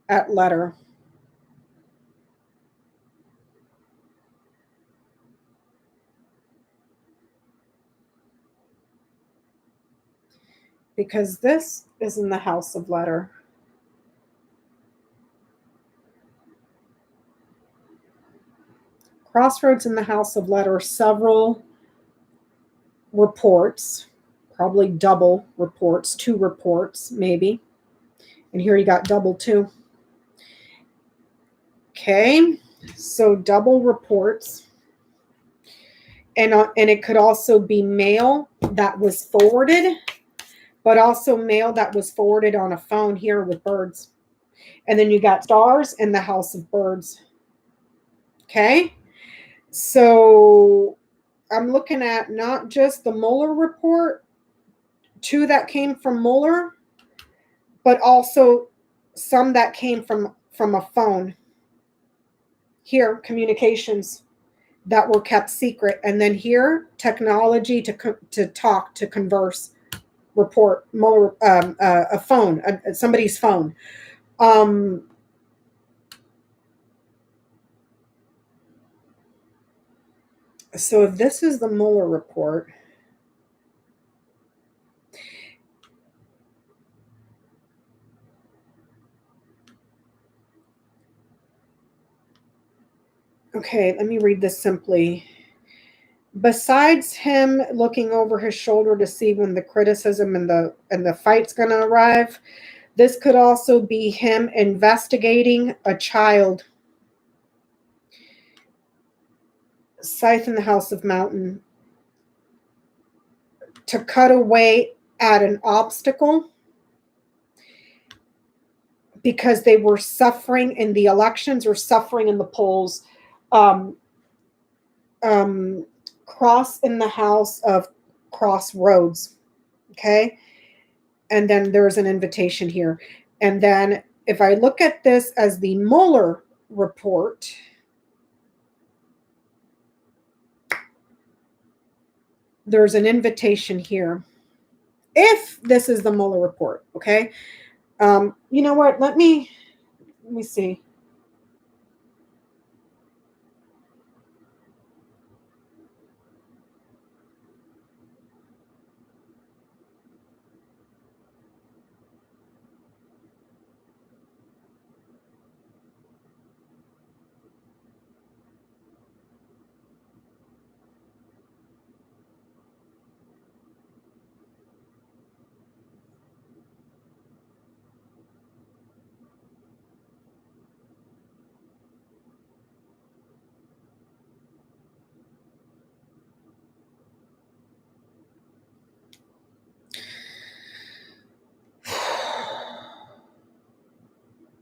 at letter. Because this is in the house of letter. Crossroads in the house of letter, several reports, probably double reports, 2 reports maybe. And here you got double 2. Okay, so double reports. And it could also be mail that was forwarded, but also mail that was forwarded on a phone here with birds. And then you got stars in the house of birds. Okay, so I'm looking at not just the Mueller report, 2 that came from Mueller, but also some that came from a phone. Here, communications that were kept secret. And then here, technology to talk, to converse, report, Mueller, a phone, somebody's phone. So if this is the Mueller report, okay, let me read this simply. Besides him looking over his shoulder to see when the criticism and the fight's going to arrive, this could also be him investigating a child. Scythe in the house of mountain. To cut away at an obstacle because they were suffering in the elections or suffering in the polls. Cross in the house of crossroads. Okay. And then there's an invitation here. And then if I look at this as the Mueller report, there's an invitation here. If this is the Mueller report, okay? You know what? Let me see.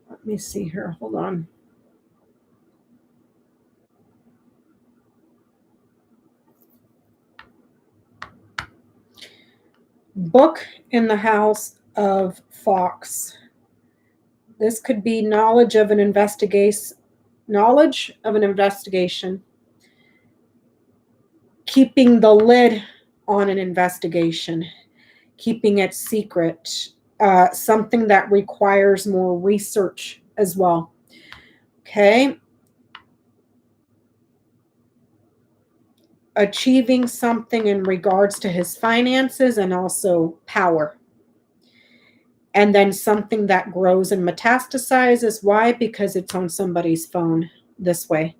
Let me see here. Hold on. Book in the house of fox. This could be knowledge of an investigation. Keeping the lid on an investigation. Keeping it secret. Something that requires more research as well. Okay. Achieving something in regards to his finances and also power. And then something that grows and metastasizes. Why? Because it's on somebody's phone this way.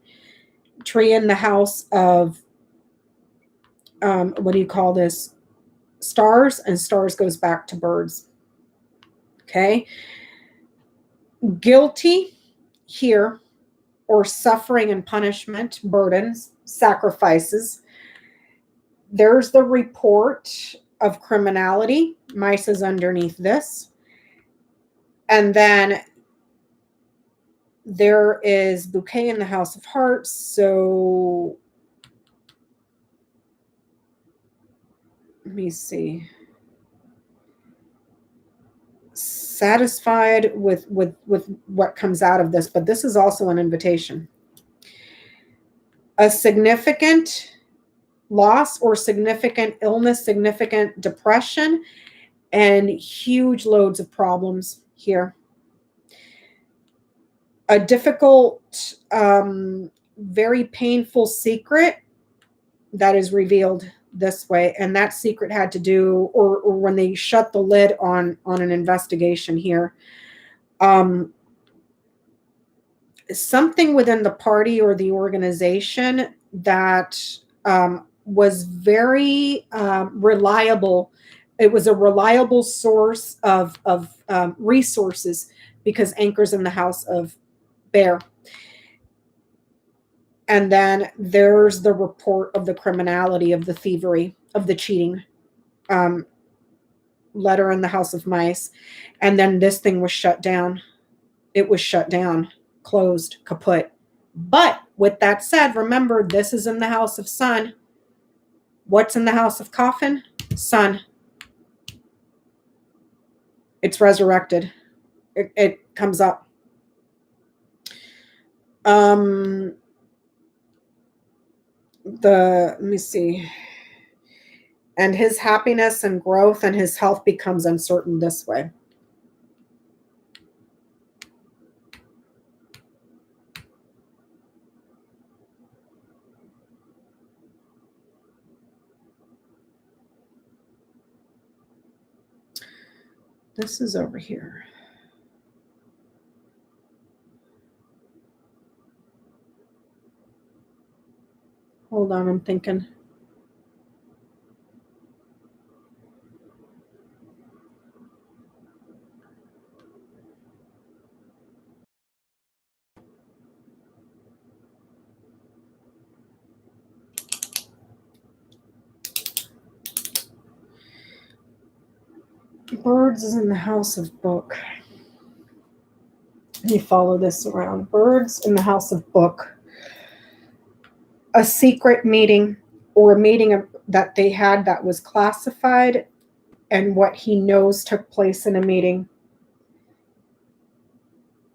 Tree in the house of, what do you call this? Stars, and stars goes back to birds. Okay. Guilty here, or suffering and punishment, burdens, sacrifices. There's the report of criminality. Mice is underneath this. And then there is bouquet in the house of hearts. So let me see. Satisfied with what comes out of this, but this is also an invitation. A significant loss or significant illness, significant depression, and huge loads of problems here. A difficult, very painful secret that is revealed this way, and that secret had to do, or when they shut the lid on an investigation here, something within the party or the organization that was very reliable. It was a reliable source of resources, because Anchor's in the house of Bear. And then there's the report of the criminality, of the thievery, of the cheating, letter in the house of mice. And then this thing was shut down. It was shut down, closed, kaput. But with that said, remember, this is in the house of sun. What's in the house of coffin? Sun. It's resurrected. It comes up. Let me see. And his happiness and growth and his health becomes uncertain this way. This is over here. Hold on, I'm thinking. Birds is in the house of book. Let me follow this around. Birds in the house of book. A secret meeting, or a meeting that they had that was classified, and what he knows took place in a meeting.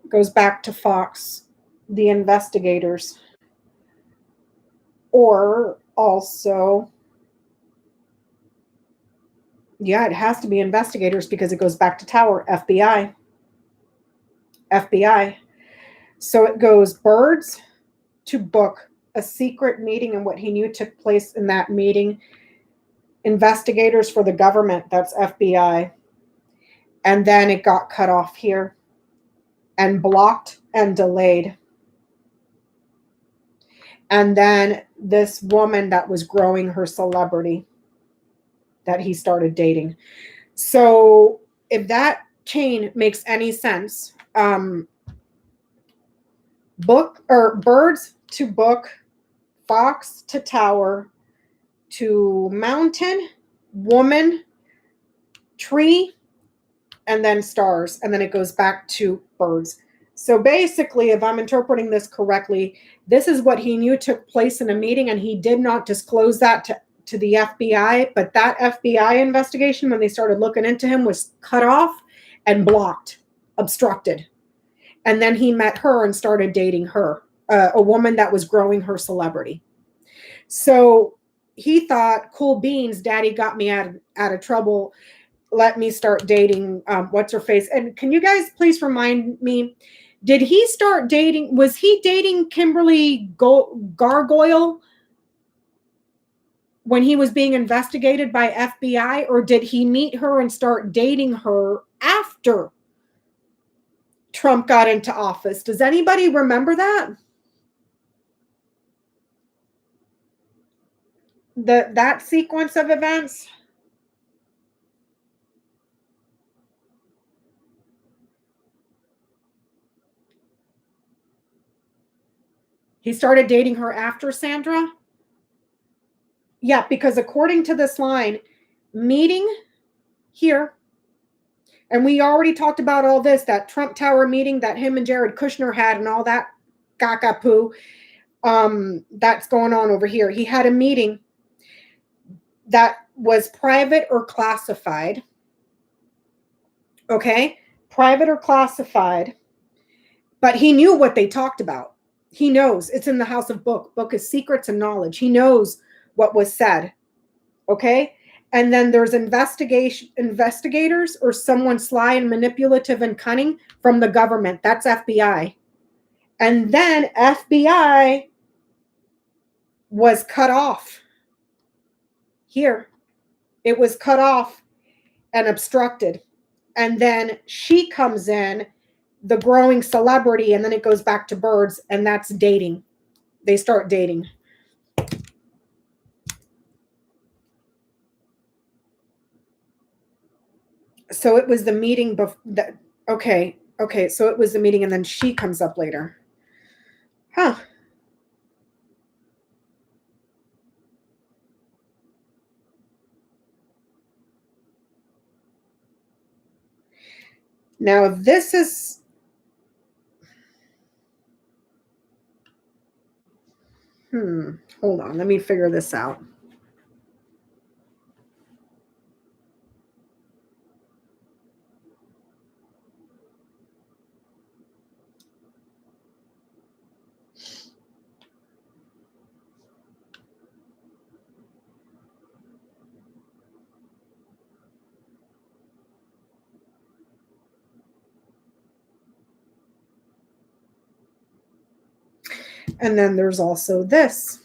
Goes back to Fox, the investigators. Or also, yeah, it has to be investigators, because it goes back to Tower, FBI. FBI. So it goes birds to book, a secret meeting, and what he knew took place in that meeting. Investigators for the government, that's FBI. And then it got cut off here and blocked and delayed. And then this woman that was growing her celebrity that he started dating. So if that chain makes any sense, book, or birds to book, Fox to Tower, to mountain, woman, tree, and then stars. And then it goes back to birds. So basically, if I'm interpreting this correctly, this is what he knew took place in a meeting, and he did not disclose that to the FBI. But that FBI investigation, when they started looking into him, was cut off and blocked, obstructed. And then he met her and started dating her, a woman that was growing her celebrity. So he thought, cool beans, daddy got me out of trouble. Let me start dating, what's her face? And can you guys please remind me, did he start dating, was he dating Kimberly Gargoyle when he was being investigated by FBI, or did he meet her and start dating her after Trump got into office? Does anybody remember that? That sequence of events? He started dating her after Sandra? Yeah, because according to this line, meeting here, and we already talked about all this, that Trump Tower meeting that him and Jared Kushner had and all that gaga-poo, that's going on over here. He had a meeting that was private or classified. Okay? Private or classified. But he knew what they talked about. He knows. It's in the house of book. Book is secrets and knowledge. He knows what was said. Okay? And then there's investigators or someone sly and manipulative and cunning from the government. That's FBI. And then FBI was cut off here. It was cut off and obstructed. And then she comes in, the growing celebrity, and then it goes back to birds, and that's dating. They start dating. So it was the meeting okay, so it was the meeting, and then she comes up later. Huh. Now, if this is... hold on, let me figure this out. And then there's also this.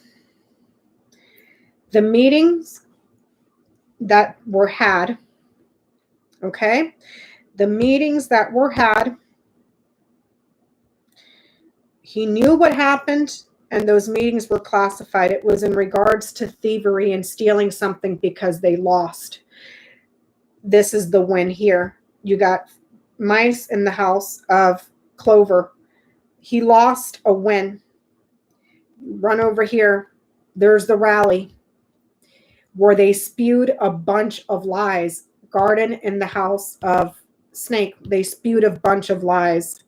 The meetings that were had, okay? The meetings that were had, he knew what happened, and those meetings were classified. It was in regards to thievery and stealing something because they lost. This is the win here. You got mice in the house of clover. He lost a win. Run over here. There's the rally where they spewed a bunch of lies. Garden in the house of snake. They spewed a bunch of lies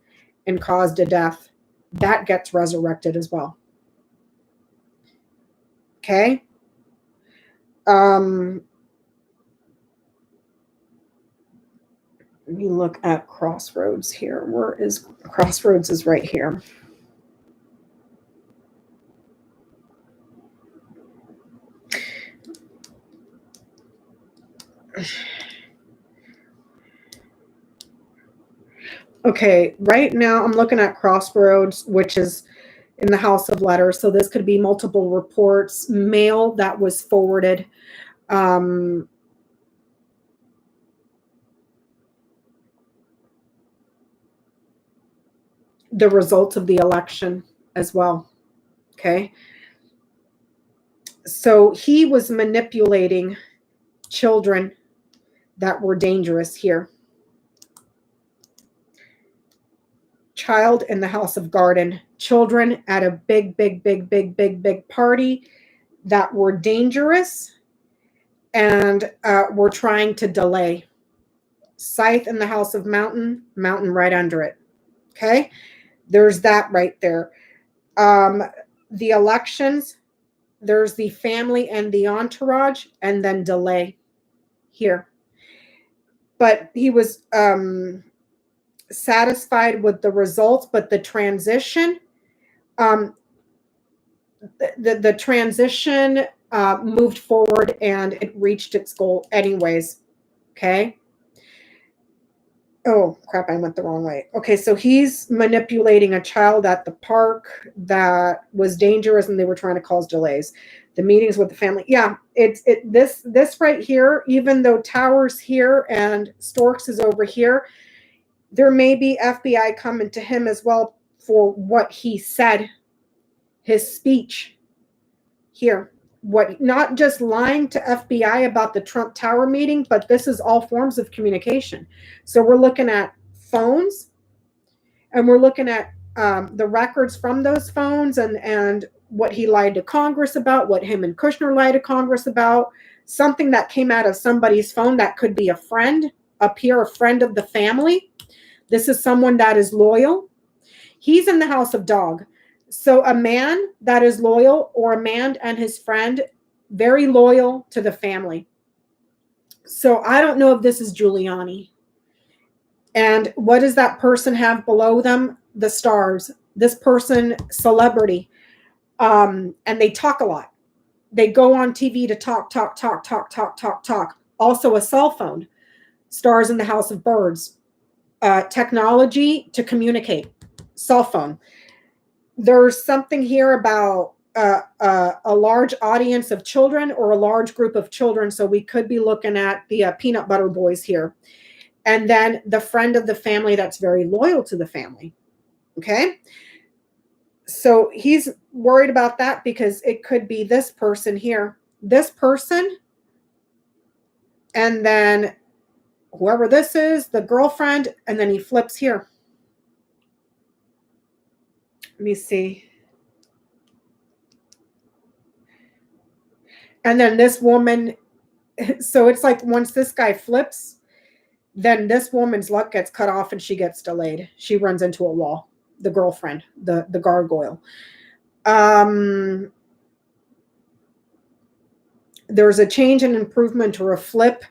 and caused a death. That gets resurrected as well. Okay. Let me look at Crossroads here. Where is Crossroads? Is right here. Okay, right now I'm looking at Crossroads, which is in the House of Letters. So this could be multiple reports, mail that was forwarded. The results of the election as well. Okay. So he was manipulating children that were dangerous here. Child in the House of Garden. Children at a big party that were dangerous and were trying to delay. Scythe in the House of Mountain. Mountain right under it. Okay. There's that right there. The elections. There's the family and the entourage, and then delay here. But he was satisfied with the results, but the transition, the transition moved forward and it reached its goal anyways. Okay. Oh, crap, I went the wrong way. Okay, so he's manipulating a child at the park that was dangerous and they were trying to cause delays. The meetings with the family. Yeah, this right here, even though Tower's here and Storks is over here, there may be FBI coming to him as well for what he said, his speech here. What, not just lying to FBI about the Trump Tower meeting, but this is all forms of communication. So we're looking at phones, and we're looking at the records from those phones, and what he lied to Congress about, what him and Kushner lied to Congress about, something that came out of somebody's phone that could be a friend up here, a friend of the family. This is someone that is loyal. He's in the House of Dog. So a man that is loyal, or a man and his friend, very loyal to the family. So I don't know if this is Giuliani. And what does that person have below them? The stars. This person, celebrity. And they talk a lot. They go on TV to talk. Also a cell phone. Stars in the House of Birds. Technology to communicate. Cell phone. There's something here about a large audience of children or a large group of children. So we could be looking at the peanut butter boys here. And then the friend of the family that's very loyal to the family. Okay. So he's worried about that because it could be this person here, this person, and then whoever this is, the girlfriend, and then he flips here. Let me see. And then this woman, so it's like once this guy flips, then this woman's luck gets cut off and she gets delayed. She runs into a wall. The girlfriend, the gargoyle. There's a change and improvement or a flip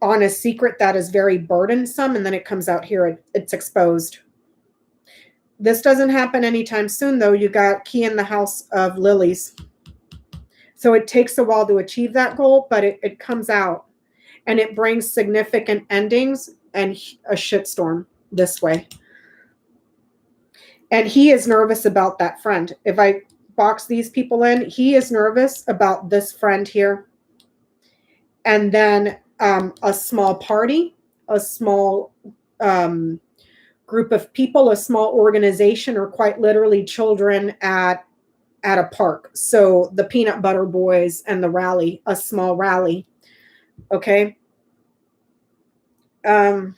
on a secret that is very burdensome, and then it comes out here. It's exposed. This doesn't happen anytime soon, though. You got key in the House of Lilies. So it takes a while to achieve that goal, but it comes out, and it brings significant endings and a shitstorm this way. And he is nervous about that friend. If I box these people in, he is nervous about this friend here. And then a small party, a small group of people, a small organization, or quite literally children at a park. So the peanut butter boys and the rally, a small rally. Okay. Let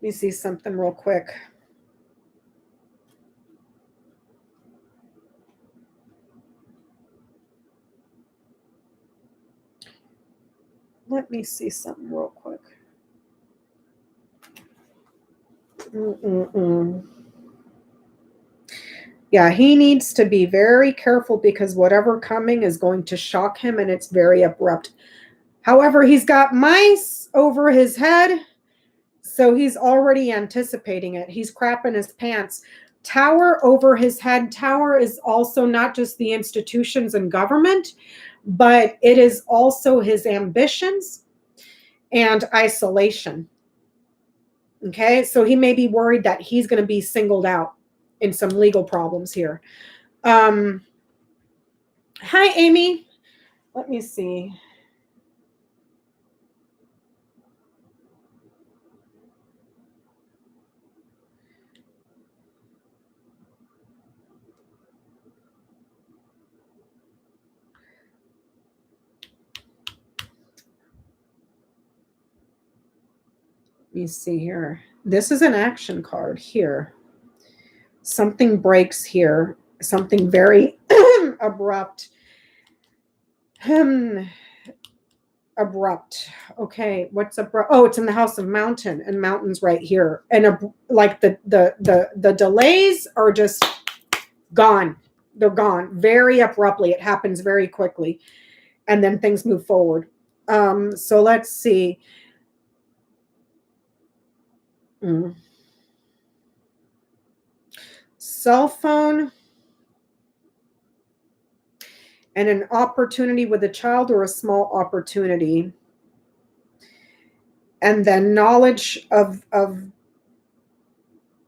me see something real quick. Let me see something real quick. Yeah, he needs to be very careful because whatever coming is going to shock him, and it's very abrupt. However, he's got mice over his head, so he's already anticipating it. He's crapping his pants. Tower over his head. Tower is also not just the institutions and government, but it is also his ambitions and isolation. Okay, so he may be worried that he's going to be singled out in some legal problems here. Hi, Amy. Let me see. Let me see here. This is an action card here. Something breaks here. Something very abrupt. Abrupt. Okay, what's abrupt? Oh, it's in the House of Mountain, and Mountain's right here. And like the delays are just gone. They're gone very abruptly. It happens very quickly, and then things move forward. So let's see. Cell phone and an opportunity with a child or a small opportunity. And then knowledge of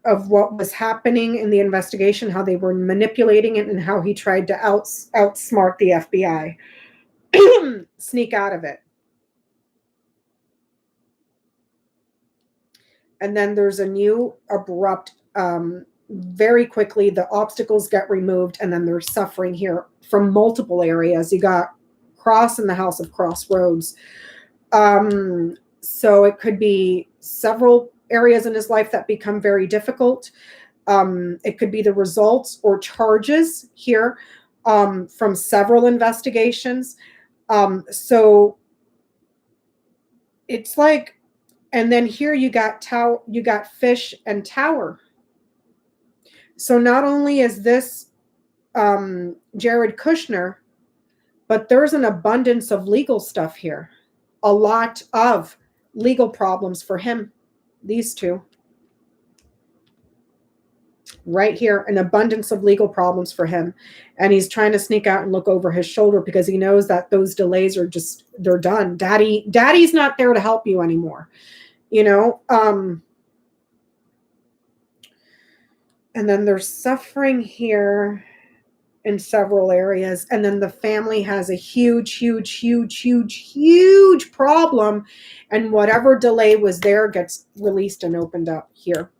what was happening in the investigation, how they were manipulating it, and how he tried to outsmart the FBI, sneak out of it. And then there's a new abrupt, very quickly, the obstacles get removed, and then there's suffering here from multiple areas. You got Cross in the House of Crossroads. So it could be several areas in his life that become very difficult. It could be the results or charges here from several investigations. So it's like, and then here you got Fish and Tower. So not only is this Jared Kushner, but there's an abundance of legal stuff here. A lot of legal problems for him, these two. right here, an abundance of legal problems for him. And he's trying to sneak out and look over his shoulder because he knows that those delays are just, they're done. Daddy's not there to help you anymore, you know? And then there's suffering here in several areas. And then the family has a huge problem. And whatever delay was there gets released and opened up here.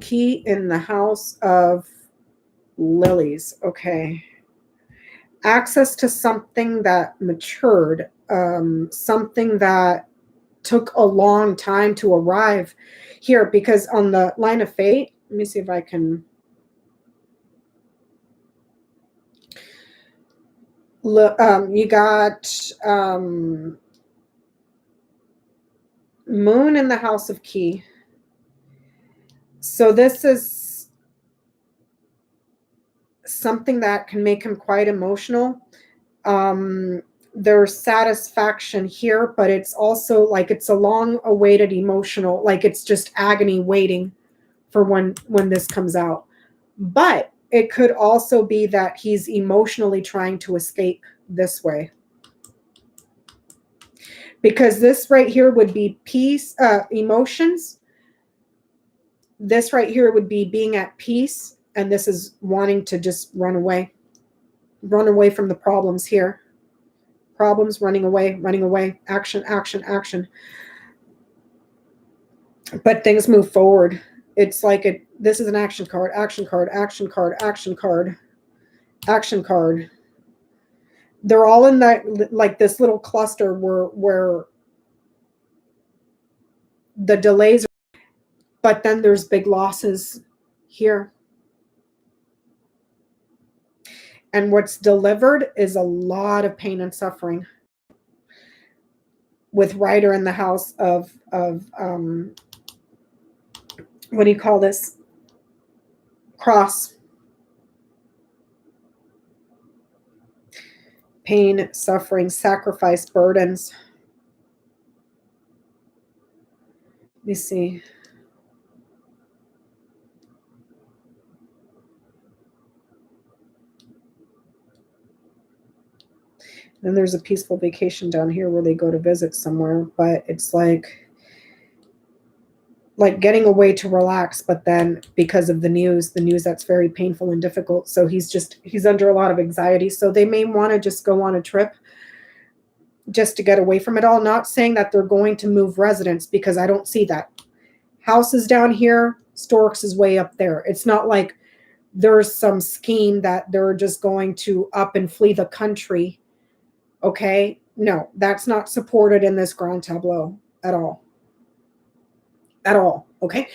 Key in the house of lilies. Okay. Access to something that matured, something that took a long time to arrive here, because on the line of fate, let me see if I can look. You got moon in the house of key. So this is something that can make him quite emotional. There's satisfaction here, but it's also like it's a long awaited emotional, like it's just agony waiting for when this comes out. But it could also be that he's emotionally trying to escape this way. Because this right here would be peace, emotions. This right here would be being at peace. And this is wanting to just run away from the problems here. Problems, running away, action. But things move forward. It's like this is an action card. They're all in that, like this little cluster where the delays are, but then there's big losses here. And what's delivered is a lot of pain and suffering. With Rider in the house of what do you call this? Cross. Pain, suffering, sacrifice, burdens. Let me see. Then there's a peaceful vacation down here where they go to visit somewhere, but it's like getting away to relax, but then because of the news that's very painful and difficult. So he's under a lot of anxiety. So they may want to just go on a trip just to get away from it all. Not saying that they're going to move residence, because I don't see that. House is down here, Storks is way up there. It's not like there's some scheme that they're just going to up and flee the country. Okay, no, that's not supported in this Grand Tableau at all. Okay.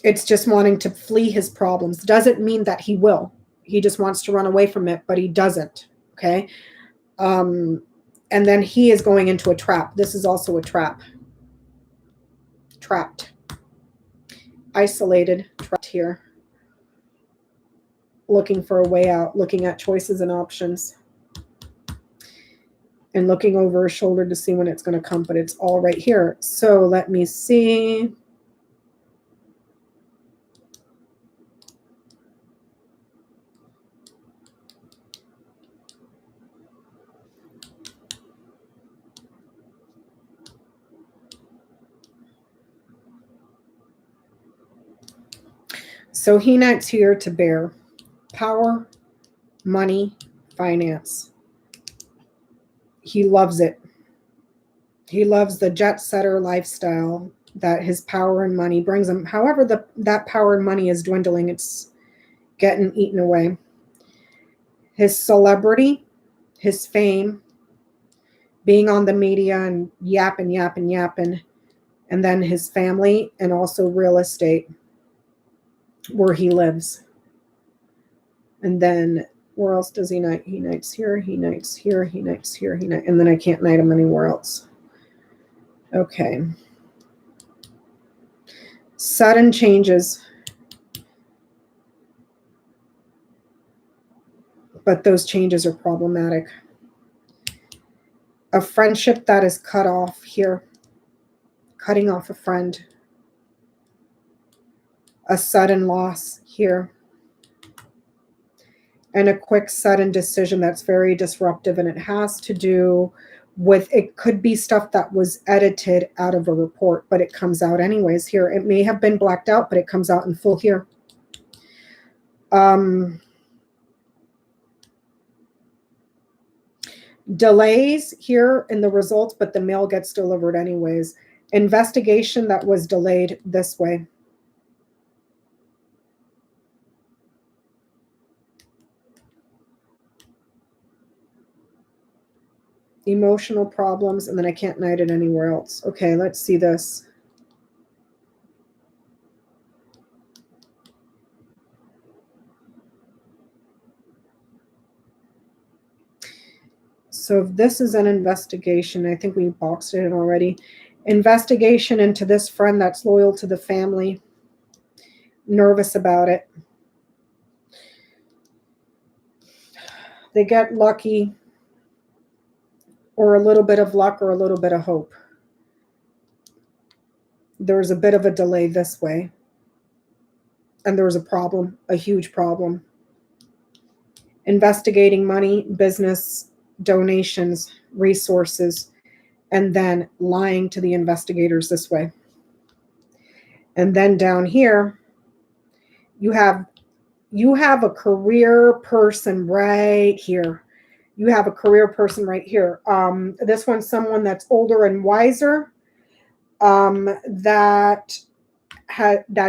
It's just wanting to flee his problems. Doesn't mean that he will. He just wants to run away from it, but he doesn't. Okay. And then he is going into a trap. This is also a trap. Trapped. Isolated. Trapped here. Looking for a way out. Looking at choices and options. And looking over his shoulder to see when it's going to come, but it's all right here. So let me see. So he knight's here to bear power, money, finance. He loves it. He loves the jet setter lifestyle that his power and money brings him. However, that power and money is dwindling. It's getting eaten away. His celebrity, his fame, being on the media and yapping. And then his family and also real estate where he lives. And then where else does he knight? He knights here, he knights here, he knights here, and then I can't knight him anywhere else. Okay. Sudden changes. But those changes are problematic. A friendship that is cut off here. cutting off a friend, a sudden loss here, and a quick sudden decision that's very disruptive. And it has to do with, it could be stuff that was edited out of a report, but it comes out anyways here. It may have been blacked out, but it comes out in full here. Delays here in the results, but the mail gets delivered anyways. Investigation that was delayed this way. Emotional problems, and then I can't night it anywhere else. Okay, let's see this. So if this is an investigation, I think we boxed it in already. Investigation into this friend that's loyal to the family. Nervous about it. They get lucky, or a little bit of luck, or a little bit of hope. There's a bit of a delay this way. And there was a problem, a huge problem. Investigating money, business, donations, resources, and then lying to the investigators this way. And then down here, you have a career person right here. You have a career person right here. This one's someone that's older and wiser, that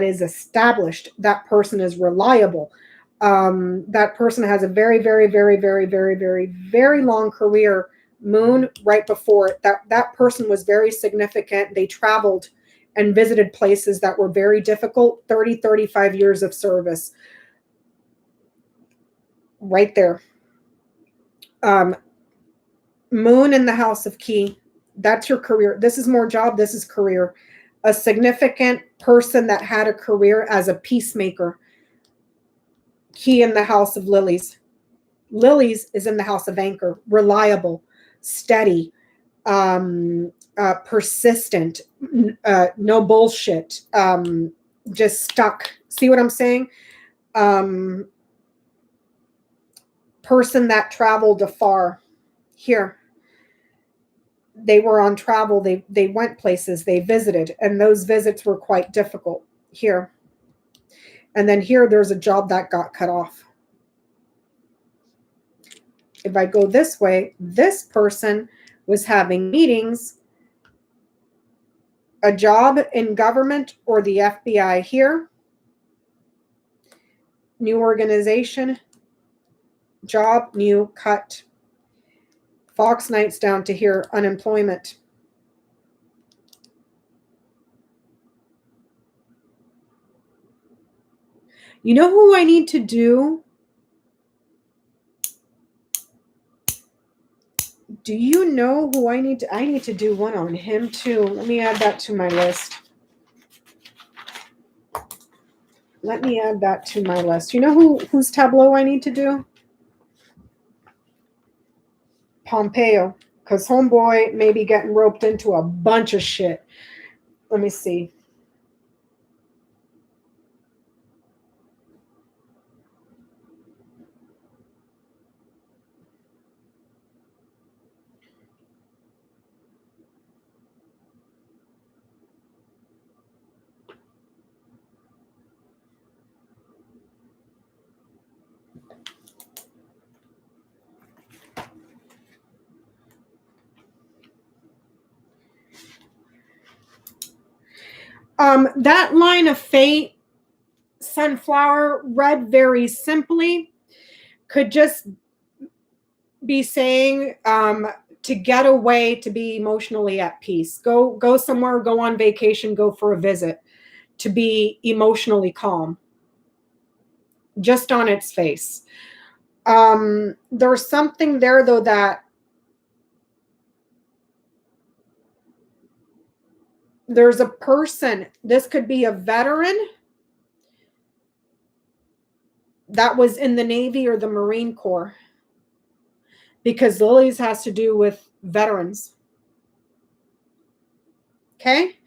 is established. That person is reliable. That person has a very, very, very, very, very, very, very long career. Moon right before it. That person was very significant. They traveled and visited places that were very difficult. 30, 35 years of service. Right there. Moon in the house of key. That's your career. This is more job. This is career. A significant person that had a career as a peacemaker. Key in the house of lilies. Lilies is in the house of anchor. Reliable, steady, persistent, no bullshit, just stuck. See what I'm saying? Person that traveled afar. Here. They were on travel. They went places. They visited. And those visits were quite difficult. Here. And then here, there's a job that got cut off. If I go this way, this person was having meetings, a job in government or the FBI here. New organization, job, new, cut. Fox Nights down to here, unemployment. You know who I need to do? Do you know who I need to? I need to do one on him too. Let me add that to my list. Let me add that to my list. You know whose tableau I need to do? Pompeo. Because homeboy may be getting roped into a bunch of shit. Let me see. That line of fate, sunflower, read very simply, could just be saying to get away, to be emotionally at peace. Go somewhere, go on vacation, go for a visit, to be emotionally calm. Just on its face. There's something there, though, that there's a person, this could be a veteran that was in the Navy or the Marine Corps, because lilies has to do with veterans. Okay?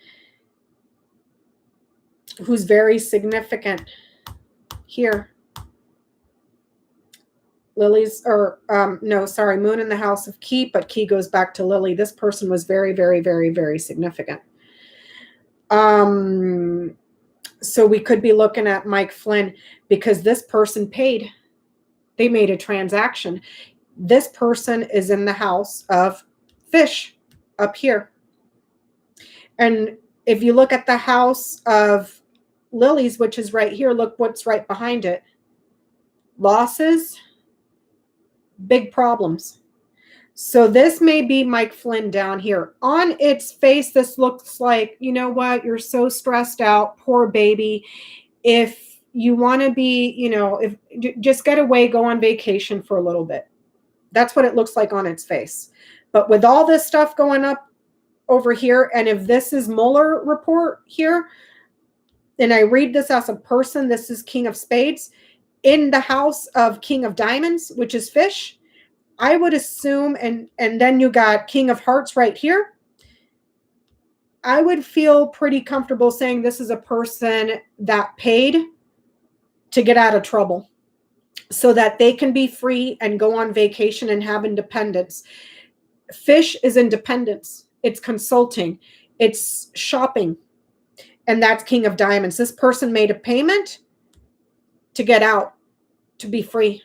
who's very significant here. Lily's, or no, sorry, Moon in the house of Key, but Key goes back to Lily. This person was very, very, very, very significant. So we could be looking at Mike Flynn, because this person paid. They made a transaction. This person is in the house of Fish up here. And if you look at the house of Lily's, which is right here, look what's right behind it. Losses, big problems. So this may be Mike Flynn down here. On its face, this looks like, you know what, you're so stressed out, poor baby. If you want to be, you know, if just get away, go on vacation for a little bit. That's what it looks like on its face. But with all this stuff going up over here, and if this is Mueller report here, and I read this as a person, this is King of Spades in the house of King of Diamonds, which is Fish. I would assume, and then you got King of Hearts right here. I would feel pretty comfortable saying this is a person that paid to get out of trouble so that they can be free and go on vacation and have independence. Fish is independence. It's consulting. It's shopping. And that's King of Diamonds. This person made a payment to get out, to be free.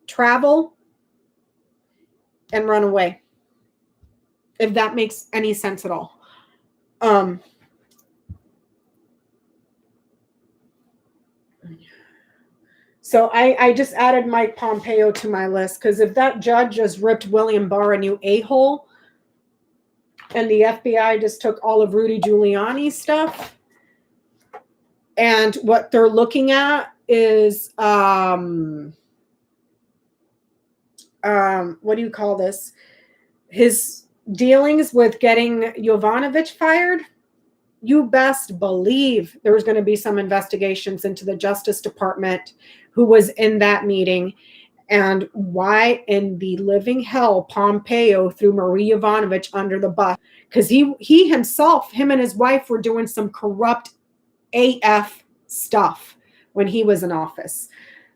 Travel and run away, if that makes any sense at all. So I just added Mike Pompeo to my list, because if that judge just ripped William Barr a new a-hole, and the FBI just took all of Rudy Giuliani's stuff, and what they're looking at is what do you call this? His dealings with getting Jovanovic fired. You best believe there's going to be some investigations into the Justice Department, who was in that meeting, and why in the living hell Pompeo threw Marie Jovanovic under the bus, because he himself, him and his wife, were doing some corrupt AF stuff when he was in office.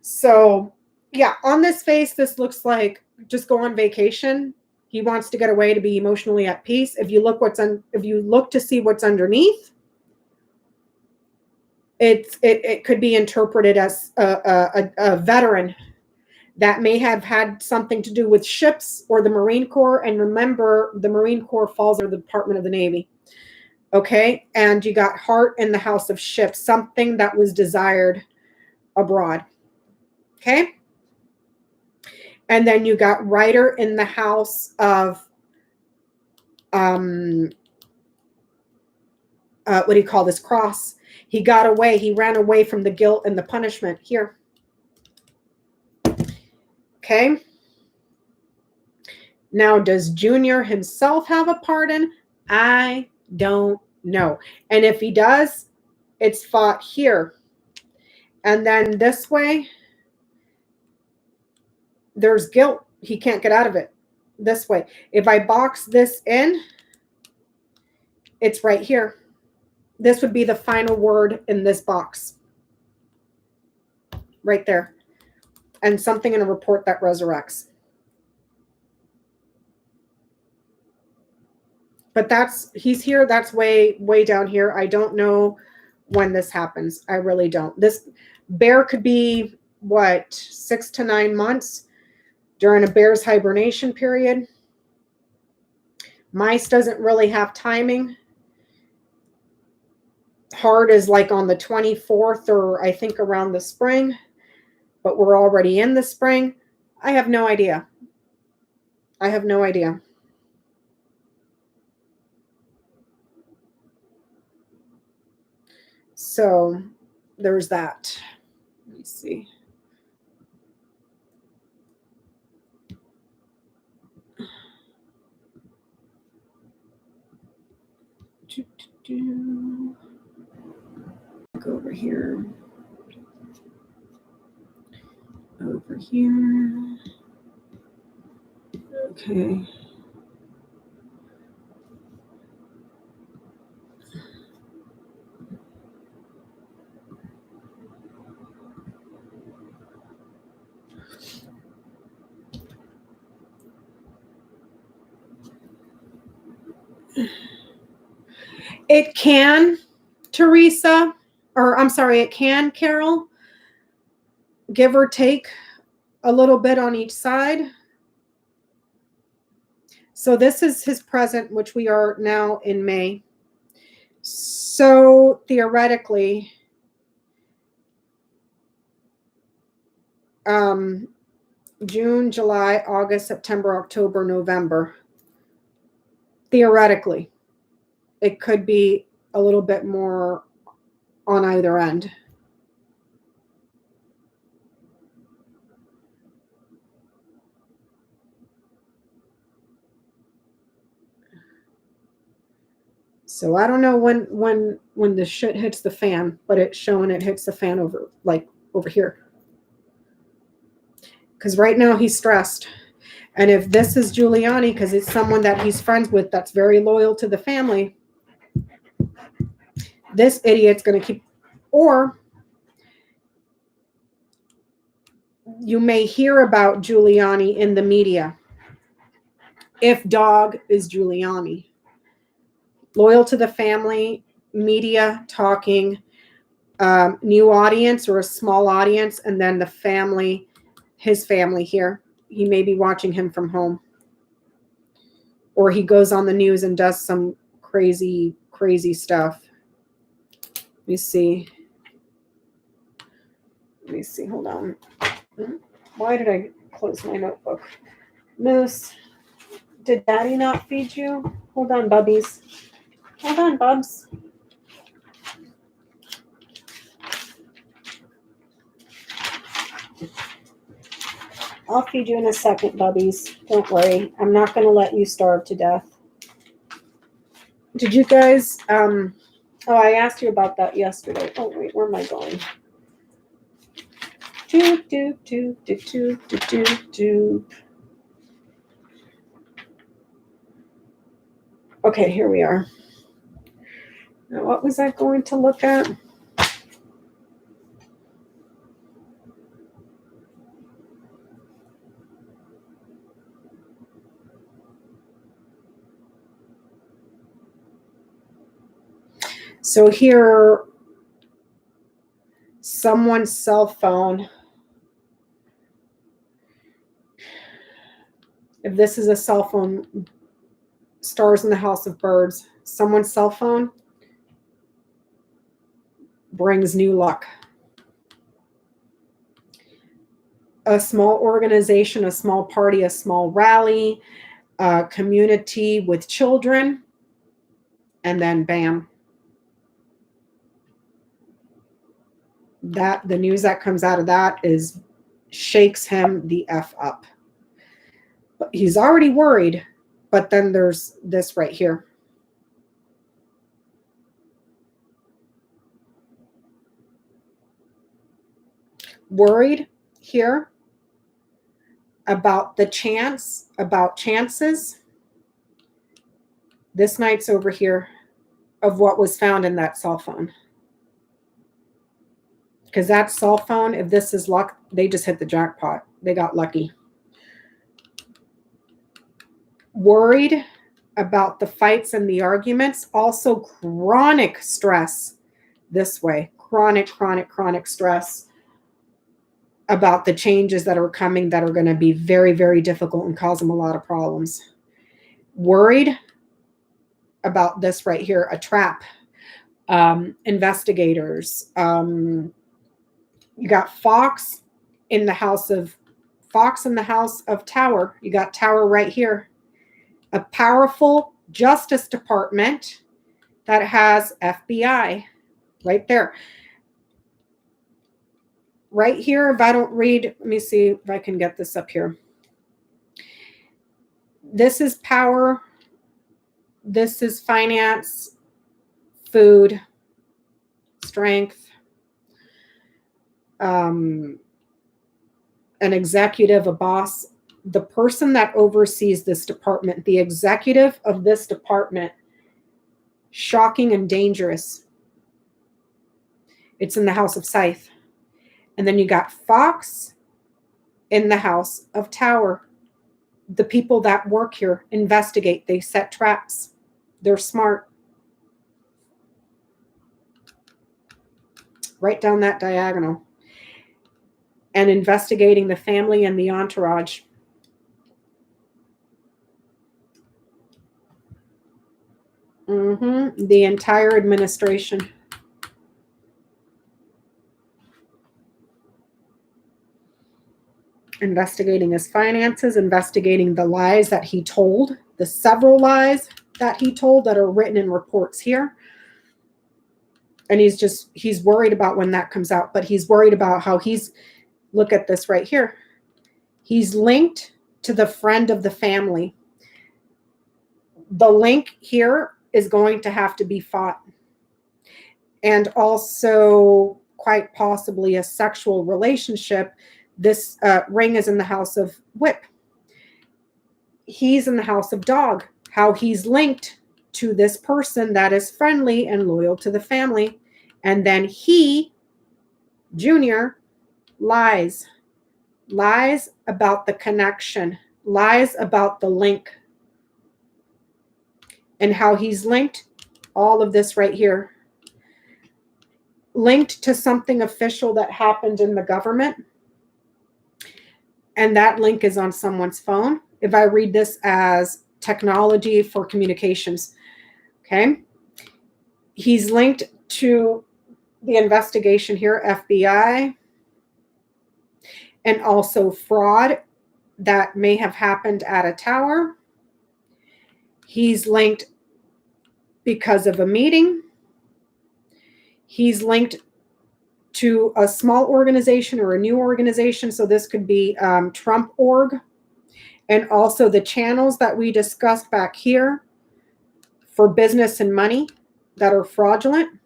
So yeah, on this face, this looks like just go on vacation. He wants to get away to be emotionally at peace. If you look if you look to see what's underneath, it could be interpreted as a veteran that may have had something to do with ships or the Marine Corps. And remember, the Marine Corps falls under the Department of the Navy. Okay, and you got Heart in the house of ships, something that was desired abroad. Okay. And then you got Ryder in the house of, what do you call this? Cross. He got away. He ran away from the guilt and the punishment here. Okay. Now, does Junior himself have a pardon? I don't know. And if he does, it's fought here. And then this way, there's guilt. He can't get out of it. This way. If I box this in, it's right here. This would be the final word in this box. Right there. And something in a report that resurrects. But he's here. That's way, way down here. I don't know when this happens. I really don't. This bear could be, what, 6 to 9 months during a bear's hibernation period. Mice doesn't really have timing. Heart is like on the 24th, or I think around the spring, but we're already in the spring. I have no idea. I have no idea. So there's that. Let me see. Go over here. Over here. Okay. It can, Teresa, or I'm sorry, it can, Carol, give or take a little bit on each side. So this is his present, which we are now in May. So theoretically, June, July, August, September, October, November. Theoretically, it could be a little bit more on either end. So I don't know when the shit hits the fan, but it's showing it hits the fan over here. Because right now he's stressed. And if this is Giuliani, because it's someone that he's friends with that's very loyal to the family, this idiot's going to keep, or you may hear about Giuliani in the media. If dog is Giuliani. Loyal to the family, media talking, new audience or a small audience, and then the family, his family here. He may be watching him from home. Or he goes on the news and does some crazy, crazy stuff. Let me see. Hold on. Why did I close my notebook? Moose, did Daddy not feed you? Hold on, bubbies. Hold on, bubs. I'll feed you in a second, bubbies. Don't worry. I'm not going to let you starve to death. Did you guys, oh, I asked you about that yesterday. Oh, wait, where am I going? Okay, here we are. Now, what was I going to look at? So here, someone's cell phone. If this is a cell phone, stars in the house of birds, someone's cell phone brings new luck. A small organization, a small party, a small rally, a community with children, and then bam. That the news that comes out of that shakes him the F up. But he's already worried, but then there's this right here. Worried here about chances. This Knight's over here of what was found in that cell phone. Because that cell phone, if this is luck, they just hit the jackpot. They got lucky. Worried about the fights and the arguments. Also chronic stress this way. Chronic stress about the changes that are coming that are going to be very, very difficult and cause them a lot of problems. Worried about this right here, a trap. Investigators. You got Fox in the house of Tower. You got Tower right here. A powerful Justice Department that has FBI right there. Right here, if I don't read, let me see if I can get this up here. This is power. This is finance, food, strength, an executive, a boss, the person that oversees this department, the executive of this department, shocking and dangerous. It's in the house of Scythe. And then you got Fox in the house of Tower. The people that work here investigate, they set traps. They're smart. Right down that diagonal. And investigating the family and the entourage. The entire administration. Investigating his finances, investigating the lies that he told, the several lies that he told that are written in reports here. And he's worried about when that comes out, but he's worried about how look at this right here. He's linked to the friend of the family. The link here is going to have to be fought. And also quite possibly a sexual relationship. This ring is in the house of whip. He's in the house of dog. How he's linked to this person that is friendly and loyal to the family. And then he, Junior, lies about the connection, lies about the link. And how he's linked all of this right here. Linked to something official that happened in the government. And that link is on someone's phone. If I read this as technology for communications, okay? He's linked to the investigation here, FBI, and also fraud that may have happened at a tower. He's linked because of a meeting. He's linked to a small organization or a new organization. So this could be Trump org. And also the channels that we discussed back here for business and money that are fraudulent.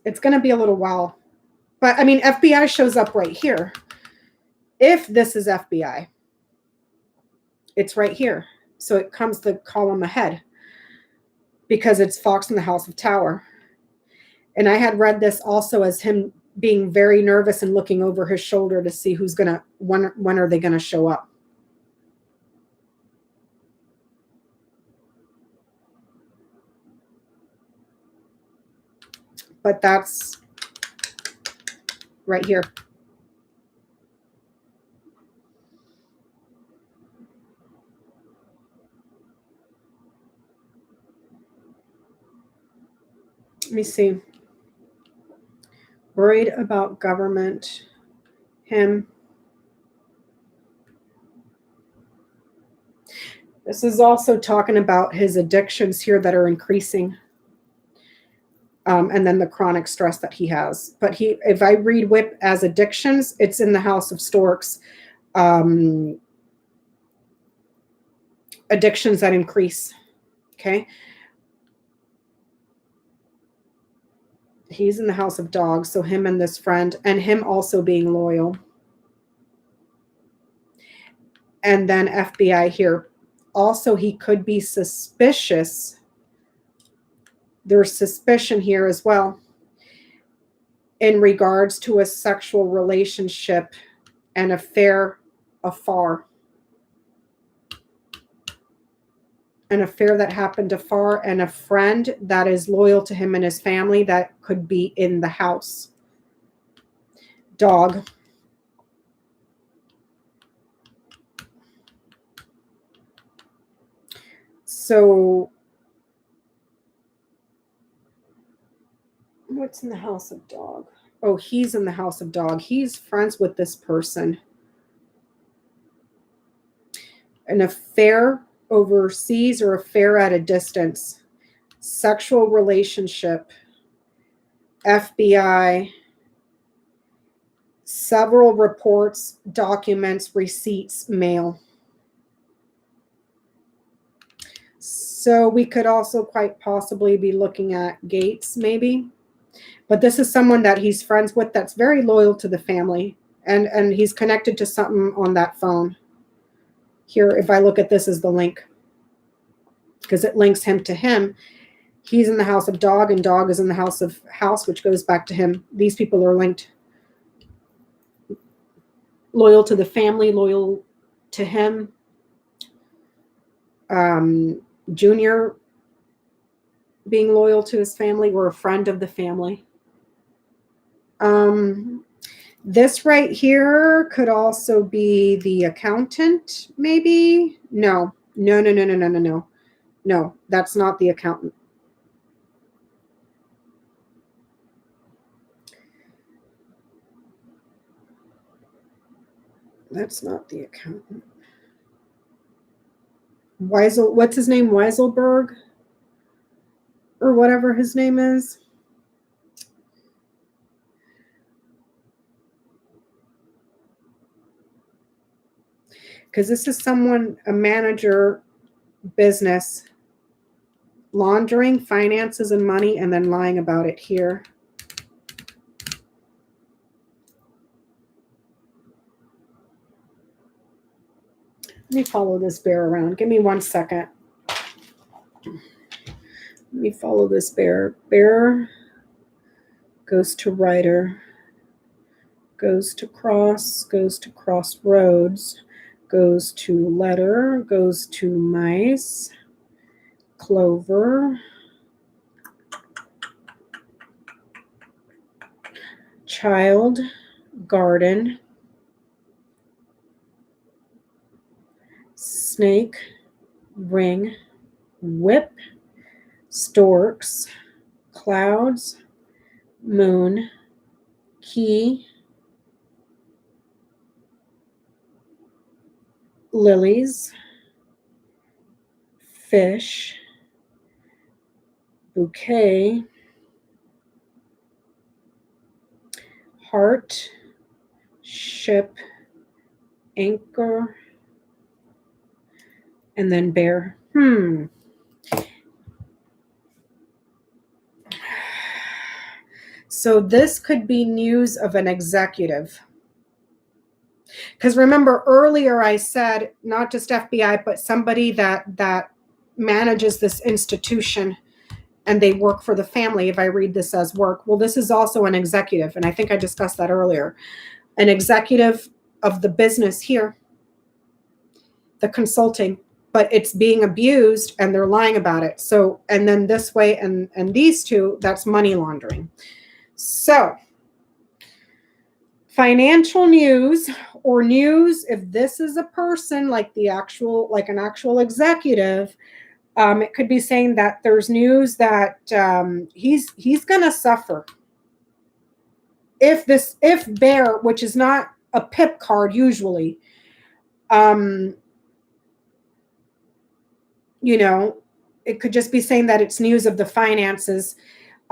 It's going to be a little while. But, I mean, FBI shows up right here. If this is FBI, it's right here. So it comes the column ahead because it's Fox in the House of Tower. And I had read this also as him being very nervous and looking over his shoulder to see who's going to, when are they going to show up. But that's right here. Let me see. Worried about government. Him. This is also talking about his addictions here that are increasing. And then the chronic stress that he has. But if I read whip as addictions, it's in the house of storks. Addictions that increase. Okay. He's in the house of dogs. So him and this friend, and him also being loyal. And then FBI here. Also, he could be suspicious. There's suspicion here as well in regards to a sexual relationship, an affair afar. An affair that happened afar, and a friend that is loyal to him and his family that could be in the house. Dog. So what's in the house of dog? Oh, he's in the house of dog. He's friends with this person. An affair overseas or affair at a distance. Sexual relationship. FBI. Several reports, documents, receipts, mail. So we could also quite possibly be looking at Gates maybe. But this is someone that he's friends with that's very loyal to the family. And he's connected to something on that phone. Here, if I look at this as the link. Because it links him to him. He's in the house of dog, and dog is in the house of house, which goes back to him. These people are linked. Loyal to the family, loyal to him. Junior being loyal to his family. We're a friend of the family. This right here could also be the accountant, maybe. No, that's not the accountant. That's not the accountant. What's his name? Weiselberg? Or whatever his name is. Because this is someone, a manager, business, laundering, finances, and money, and then lying about it here. Let me follow this bear around. Give me 1 second. Let me follow this bear. Bear goes to writer, goes to crossroads, goes to letter, goes to mice, clover, child, garden, snake, ring, whip, storks, clouds, moon, key, lilies, fish, bouquet, heart, ship, anchor, and then bear. So this could be news of an executive. Because remember earlier I said not just FBI, but somebody that manages this institution and they work for the family, if I read this as work. Well, this is also an executive, and I think I discussed that earlier. An executive of the business here, the consulting, but it's being abused and they're lying about it. So, and then this way and these two, that's money laundering. So, financial news or news, if this is a person like an actual executive, it could be saying that there's news that he's going to suffer. If bear, which is not a pip card usually, it could just be saying that it's news of the finances.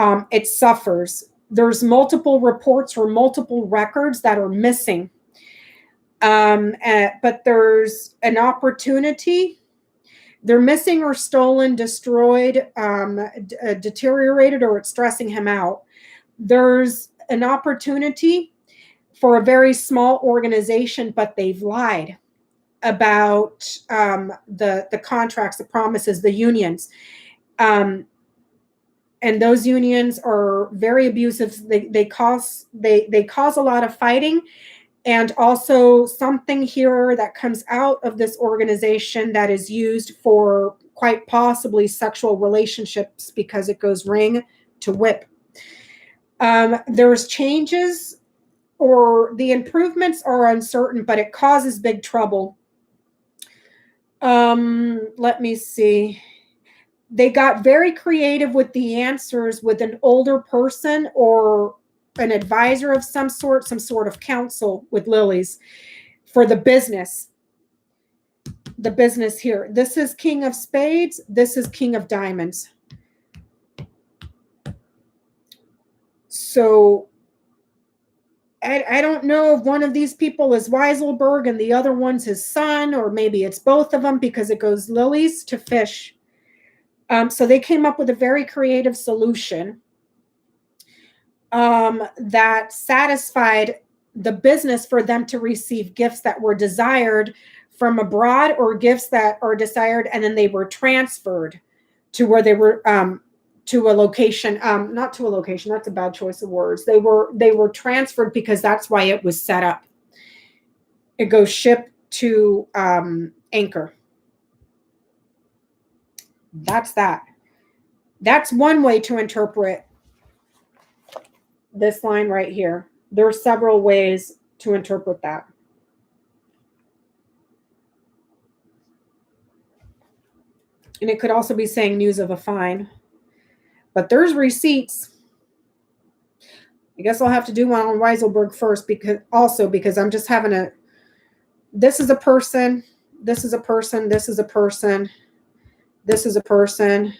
It suffers. There's multiple reports or multiple records that are missing. But there's an opportunity. They're missing or stolen, destroyed, deteriorated, or it's stressing him out. There's an opportunity for a very small organization, but they've lied about the contracts, the promises, the unions. And those unions are very abusive. They cause a lot of fighting, and also something here that comes out of this organization that is used for quite possibly sexual relationships, because it goes ring to whip. There's changes, or the improvements are uncertain, but it causes big trouble. Let me see. They got very creative with the answers with an older person or an advisor of some sort of counsel with lilies for the business. The business here. This is King of Spades. This is King of Diamonds. So I don't know if one of these people is Weiselberg and the other one's his son, or maybe it's both of them, because it goes lilies to fish. So they came up with a very creative solution that satisfied the business for them to receive gifts that were desired from abroad, or gifts that are desired and then they were transferred to where they were to a location, not to a location, that's a bad choice of words. They were transferred because that's why it was set up. It goes ship to anchor. That's that. That's one way to interpret this line right here. There are several ways to interpret that. And it could also be saying news of a fine. But there's receipts. I guess I'll have to do one on Weiselberg first because I'm just having a, this is a person, this is a person, this is a person, this is a person.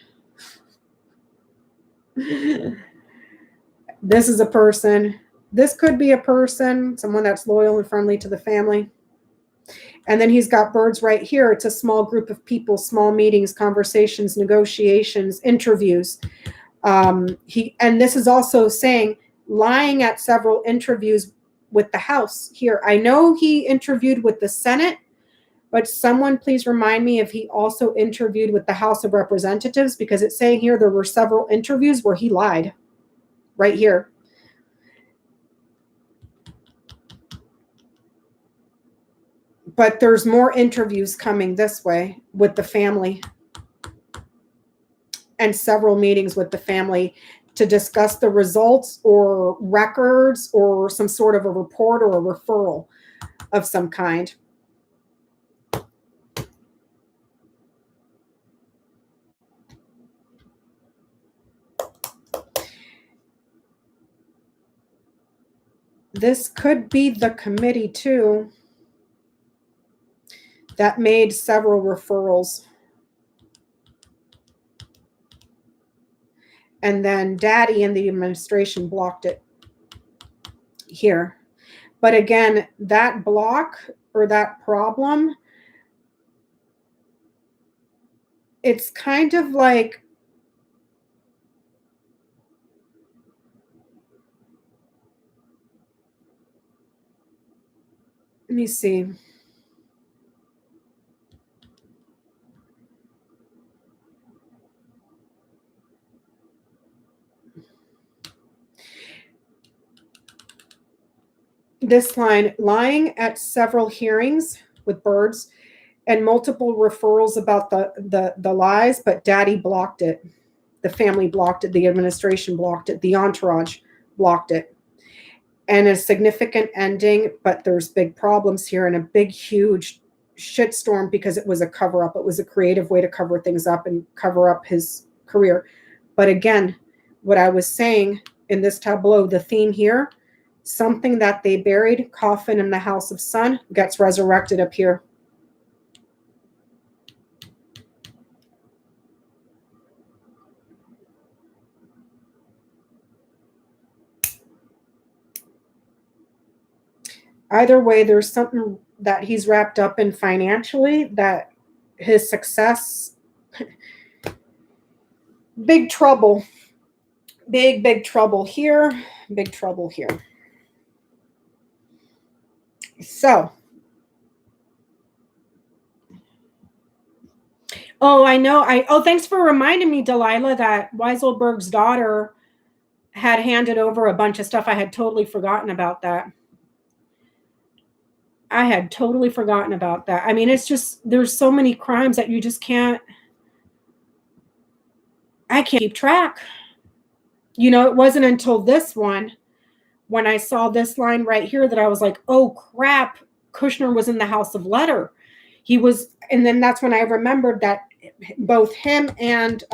This is a person. This could be a person, someone that's loyal and friendly to the family. And then he's got birds right here. It's a small group of people, small meetings, conversations, negotiations, interviews. And this is also saying lying at several interviews with the House here. I know he interviewed with the Senate, but someone please remind me if he also interviewed with the House of Representatives, because it's saying here there were several interviews where he lied right here. But there's more interviews coming this way with the family and several meetings with the family to discuss the results or records or some sort of a report or a referral of some kind. This could be the committee too that made several referrals. And then Daddy and the administration blocked it here. But again, that block or that problem, it's kind of like, let me see. This line, lying at several hearings with birds and multiple referrals about the lies, but Daddy blocked it. The family blocked it. The administration blocked it. The entourage blocked it. And a significant ending, but there's big problems here and a big, huge shitstorm because it was a cover-up. It was a creative way to cover things up and cover up his career. But again, what I was saying in this tableau, the theme here, something that they buried, coffin in the house of sun, gets resurrected up here. Either way, there's something that he's wrapped up in financially, that his success, big trouble, big trouble here, big trouble here. So, oh, I know. Thanks for reminding me, Delilah, that Weiselberg's daughter had handed over a bunch of stuff. I had totally forgotten about that. I mean, it's just, there's so many crimes that you just can't, I can't keep track. You know, it wasn't until this one, when I saw this line right here, that I was like, oh crap, Kushner was in the House of Letter. He was, and then that's when I remembered that both him and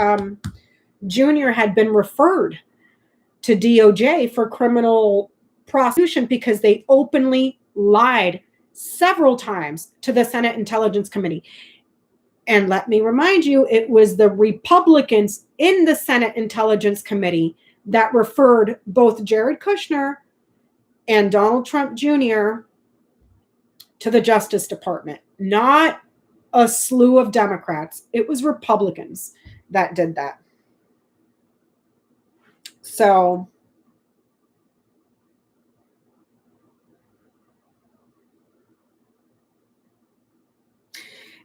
Junior had been referred to DOJ for criminal prosecution because they openly lied several times to the Senate Intelligence Committee. And let me remind you, it was the Republicans in the Senate Intelligence Committee that referred both Jared Kushner and Donald Trump Jr. to the Justice Department, not a slew of Democrats. It was Republicans that did that. So,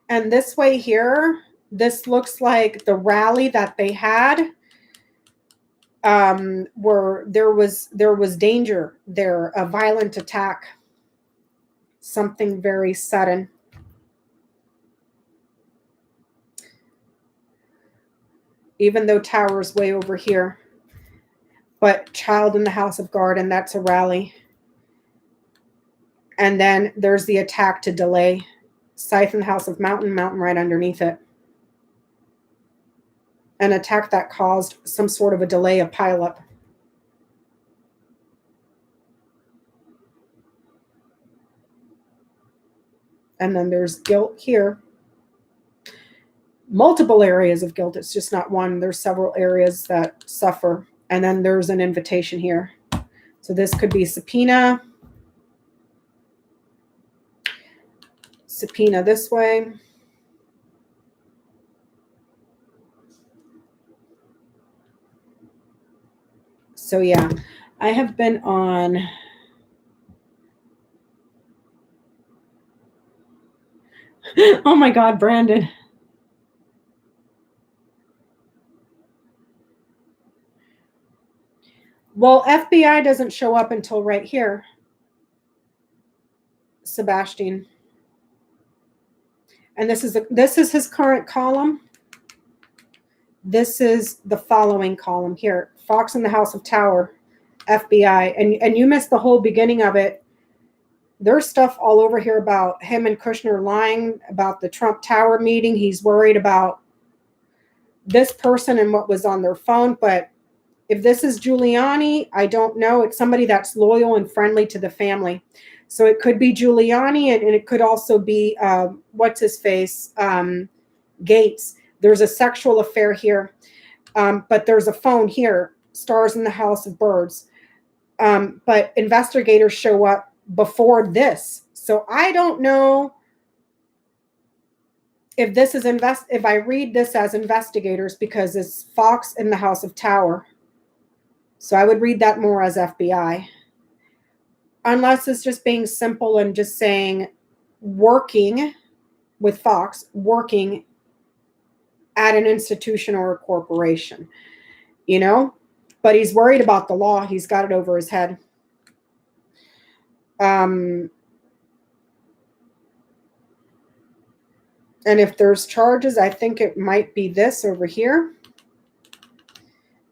and this way here, this looks like the rally that they had where there was danger there, a violent attack, something very sudden. Even though Tower is way over here, but child in the house of garden, that's a rally. And then there's the attack to delay. Scythe in the house of mountain, mountain right underneath it. An attack that caused some sort of a delay, a pileup. And then there's guilt here. Multiple areas of guilt. It's just not one. There's several areas that suffer. And then there's an invitation here. So this could be subpoena. Subpoena this way. So yeah, I have been on oh my God, Brandon. Well, FBI doesn't show up until right here, Sebastian. And this is his current column. This is the following column here. Fox in the House of Tower, FBI. And you missed the whole beginning of it. There's stuff all over here about him and Kushner lying about the Trump Tower meeting. He's worried about this person and what was on their phone. But if this is Giuliani, I don't know. It's somebody that's loyal and friendly to the family. So it could be Giuliani, and it could also be, what's his face, Gates. There's a sexual affair here, but there's a phone here, stars in the house of birds. But investigators show up before this. So I don't know if this is if I read this as investigators, because it's Fox in the House of Tower. So I would read that more as FBI. Unless it's just being simple and just saying working with Fox, working at an institution or a corporation, you know? But he's worried about the law. He's got it over his head. And if there's charges, I think it might be this over here.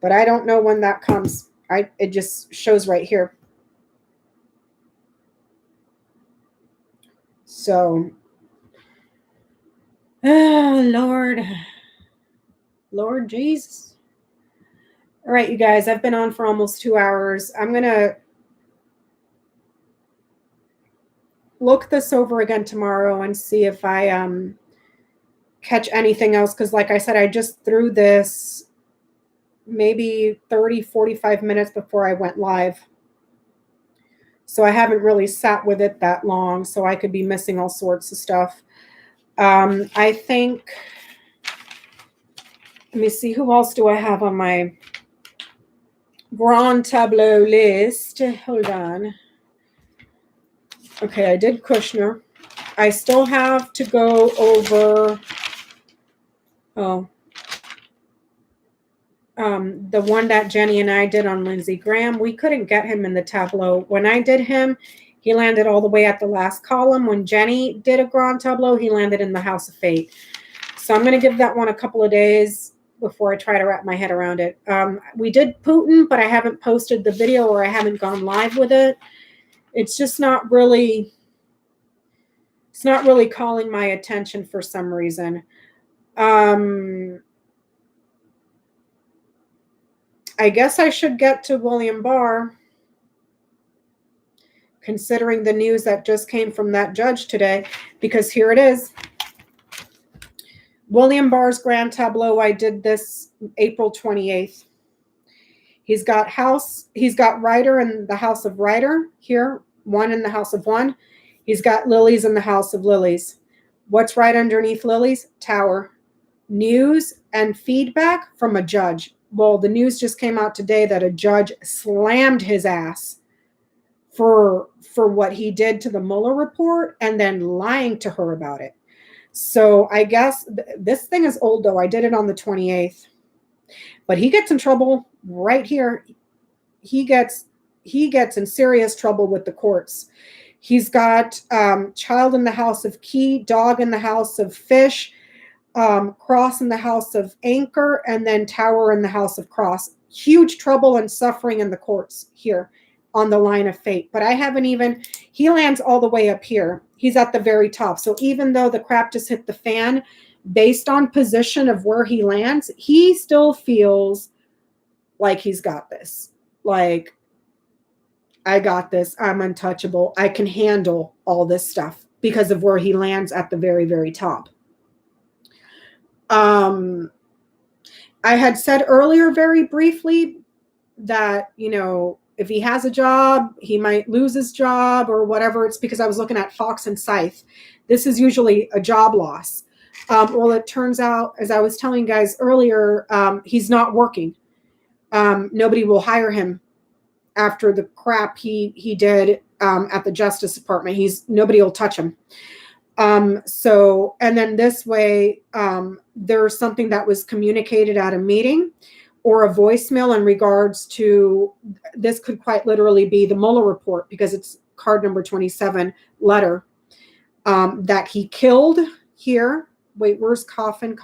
But I don't know when that comes. It just shows right here. So, Lord Jesus. All right, you guys, I've been on for almost 2 hours. I'm going to look this over again tomorrow and see if I catch anything else. Because like I said, I just threw this maybe 30, 45 minutes before I went live. So I haven't really sat with it that long, so I could be missing all sorts of stuff. I think, let me see, who else do I have on my Grand Tableau list? Hold on. Okay, I did Kushner. I still have to go over, the one that Jenny and I did on Lindsey Graham. We couldn't get him in the Tableau. When I did him, he landed all the way at the last column. When Jenny did a Grand Tableau, he landed in the House of Fate. So I'm going to give that one a couple of days before I try to wrap my head around it. We did Putin, but I haven't posted the video, or I haven't gone live with it. It's just not really, it's not really calling my attention for some reason. I guess I should get to William Barr, considering the news that just came from that judge today, because here it is. William Barr's Grand Tableau. I did this April 28th. He's got Ryder in the House of Ryder here, one in the House of One. He's got Lilies in the House of Lilies. What's right underneath Lilies? Tower. News and feedback from a judge. Well, the news just came out today that a judge slammed his ass for what he did to the Mueller report and then lying to her about it. So I guess this thing is old, though. I did it on the 28th. But he gets in trouble right here. He gets in serious trouble with the courts. He's got child in the house of key, dog in the house of fish, cross in the house of anchor, and then tower in the house of cross. Huge trouble and suffering in the courts here on the line of fate. But I haven't even, he lands all the way up here. He's at the very top. So even though the crap just hit the fan, based on position of where he lands, he still feels like he's got this. Like, I got this. I'm untouchable. I can handle all this stuff because of where he lands at the very, very top. I had said earlier very briefly that, you know, if he has a job, he might lose his job or whatever. It's because I was looking at Fox and Scythe. This is usually a job loss. Well, it turns out, as I was telling you guys earlier, he's not working. Nobody will hire him after the crap he did at the Justice Department. Nobody will touch him. So, and then this way, there's something that was communicated at a meeting or a voicemail in regards to, this could quite literally be the Mueller report, because it's card number 27 letter, that he killed here. Wait, where's coffin?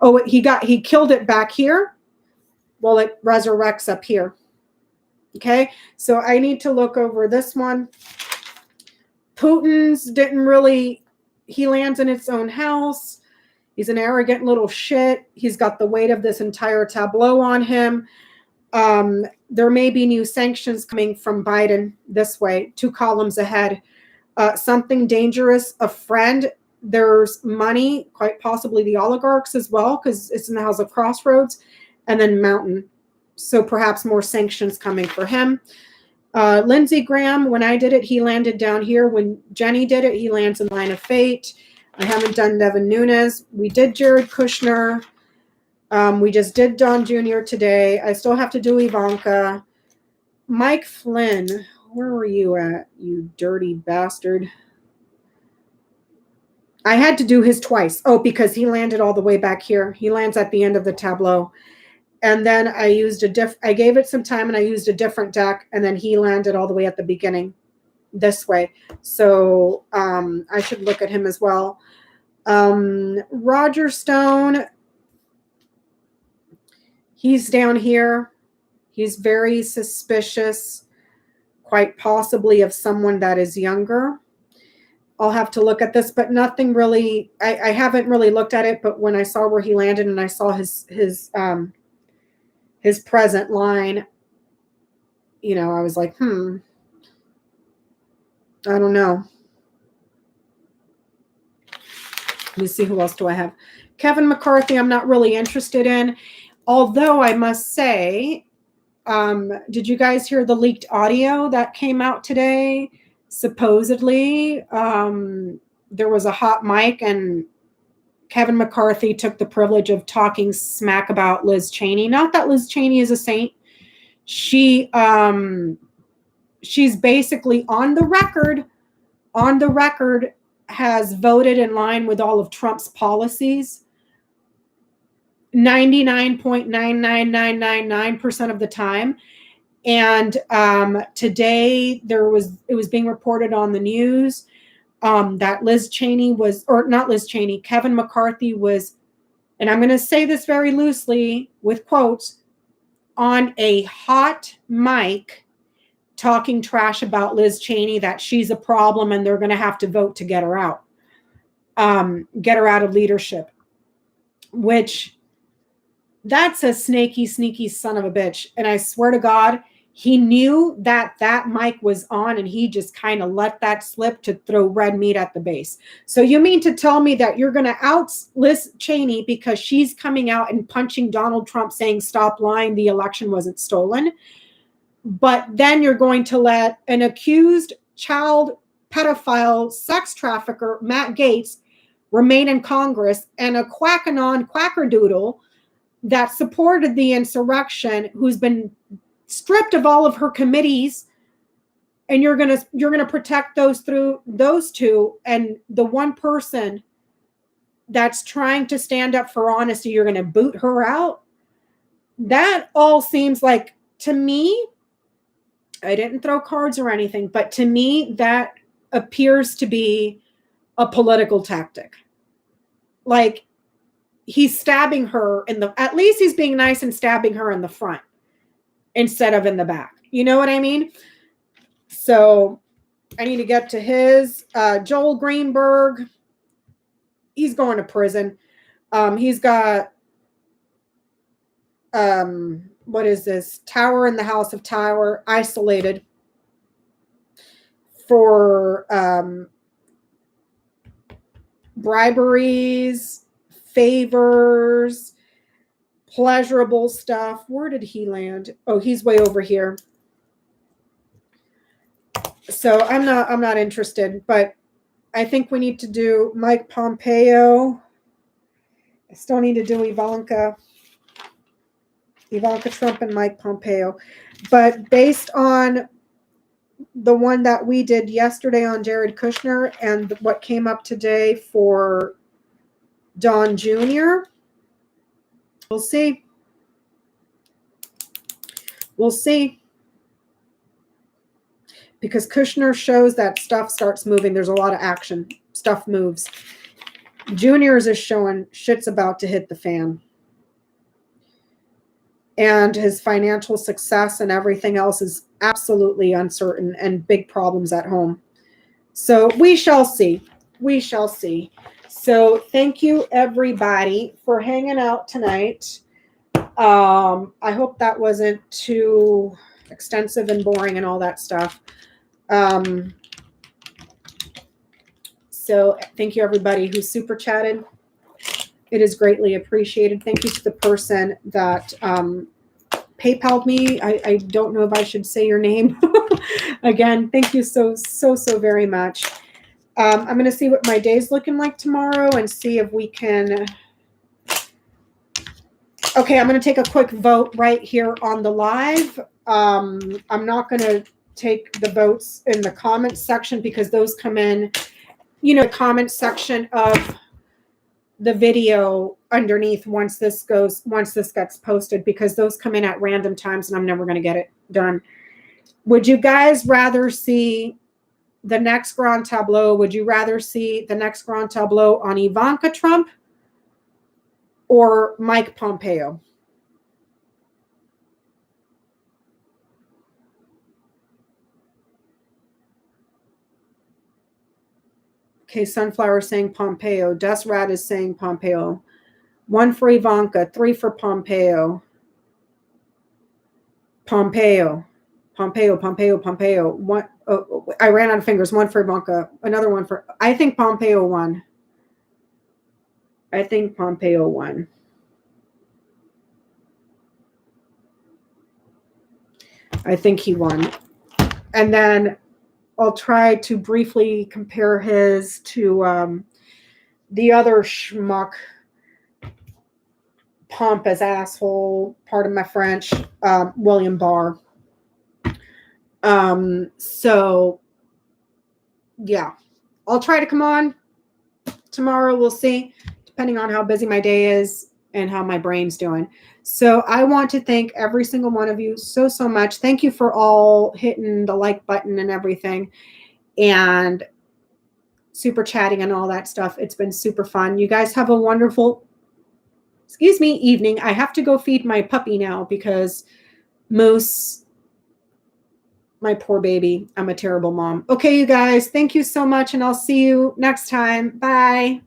Oh, he killed it back here. Well, it resurrects up here. Okay. So I need to look over this one. Putin's didn't really, he lands in its own house. He's an arrogant little shit. He's got the weight of this entire tableau on him. There may be new sanctions coming from Biden this way, 2 columns ahead. Something dangerous, a friend. There's money, quite possibly the oligarchs as well, because it's in the house of crossroads, and then mountain. So perhaps more sanctions coming for him. Lindsey Graham, when I did it, he landed down here. When Jenny did it, he lands in line of fate. I haven't done Devin Nunes. We did Jared Kushner. We just did Don Jr. today. I still have to do Ivanka. Mike Flynn, where were you at, you dirty bastard? I had to do his twice. Oh, because he landed all the way back here. He lands at the end of the tableau. And then I used I gave it some time and I used a different deck, and then he landed all the way at the beginning this way. So I should look at him as well. Roger Stone, he's down here. He's very suspicious, quite possibly of someone that is younger. I'll have to look at this, but nothing really, I haven't really looked at it, but when I saw where he landed and I saw his present line, you know, I was like, I don't know. Let me see, who else do I have? Kevin McCarthy, I'm not really interested in. Although I must say, did you guys hear the leaked audio that came out today? Supposedly, there was a hot mic and Kevin McCarthy took the privilege of talking smack about Liz Cheney. Not that Liz Cheney is a saint. She's basically on the record has voted in line with all of Trump's policies 99.99999% of the time. And today it was being reported on the news that Liz Cheney was, or not Liz Cheney, Kevin McCarthy was, and I'm going to say this very loosely with quotes, on a hot mic talking trash about Liz Cheney, that she's a problem and they're going to have to vote to get her out of leadership, which that's a sneaky son of a bitch. And I swear to God, he knew that mic was on and he just kind of let that slip to throw red meat at the base. So you mean to tell me that you're going to out Liz Cheney because she's coming out and punching Donald Trump saying, stop lying, the election wasn't stolen. But then you're going to let an accused child pedophile sex trafficker, Matt Gaetz, remain in Congress, and a quackanon quackerdoodle that supported the insurrection, who's been stripped of all of her committees, and you're gonna protect those two, and the one person that's trying to stand up for honesty, you're going to boot her out. That all seems like, to me, I didn't throw cards or anything, but to me, that appears to be a political tactic. Like, he's stabbing her at least he's being nice and stabbing her in the front instead of in the back. You know what I mean? So I need to get to his. Joel Greenberg, he's going to prison. He's got, what is this? Tower in the House of Tower, isolated for briberies, favors, pleasurable stuff. Where did he land? Oh, he's way over here. So I'm not interested, but I think we need to do Mike Pompeo. I still need to do Ivanka Trump and Mike Pompeo. But based on the one that we did yesterday on Jared Kushner and what came up today for Don Jr., we'll see. We'll see. Because Kushner shows that stuff starts moving. There's a lot of action. Stuff moves. Junior's is showing shit's about to hit the fan. And his financial success and everything else is absolutely uncertain and big problems at home. So we shall see. We shall see. So thank you, everybody, for hanging out tonight. I hope that wasn't too extensive and boring and all that stuff. So thank you, everybody who super chatted. It is greatly appreciated. Thank you to the person that PayPal'd me. I don't know if I should say your name. Again, thank you so very much. I'm going to see what my day's looking like tomorrow and see if we can. Okay, I'm going to take a quick vote right here on the live. I'm not going to take the votes in the comments section because those come in, the comment section of the video underneath once this gets posted, because those come in at random times and I'm never going to get it done. Would you guys rather see the next Grand Tableau? Would you rather see the next Grand Tableau on Ivanka Trump or Mike Pompeo? Okay, Sunflower saying Pompeo. Desrat is saying Pompeo. 1 for Ivanka, 3 for Pompeo. Pompeo. One, I ran out of fingers. 1 for Ivanka. Another 1 for. I think Pompeo won. I think he won. And then I'll try to briefly compare his to the other schmuck, pompous asshole, pardon my French, William Barr. So, yeah, I'll try to come on tomorrow. We'll see, depending on how busy my day is and how my brain's doing. So I want to thank every single one of you so much. Thank you for all hitting the like button and everything and super chatting and all that stuff. It's been super fun. You guys have a wonderful, evening. I have to go feed my puppy now because Moose, my poor baby, I'm a terrible mom. Okay, you guys, thank you so much, and I'll see you next time. Bye.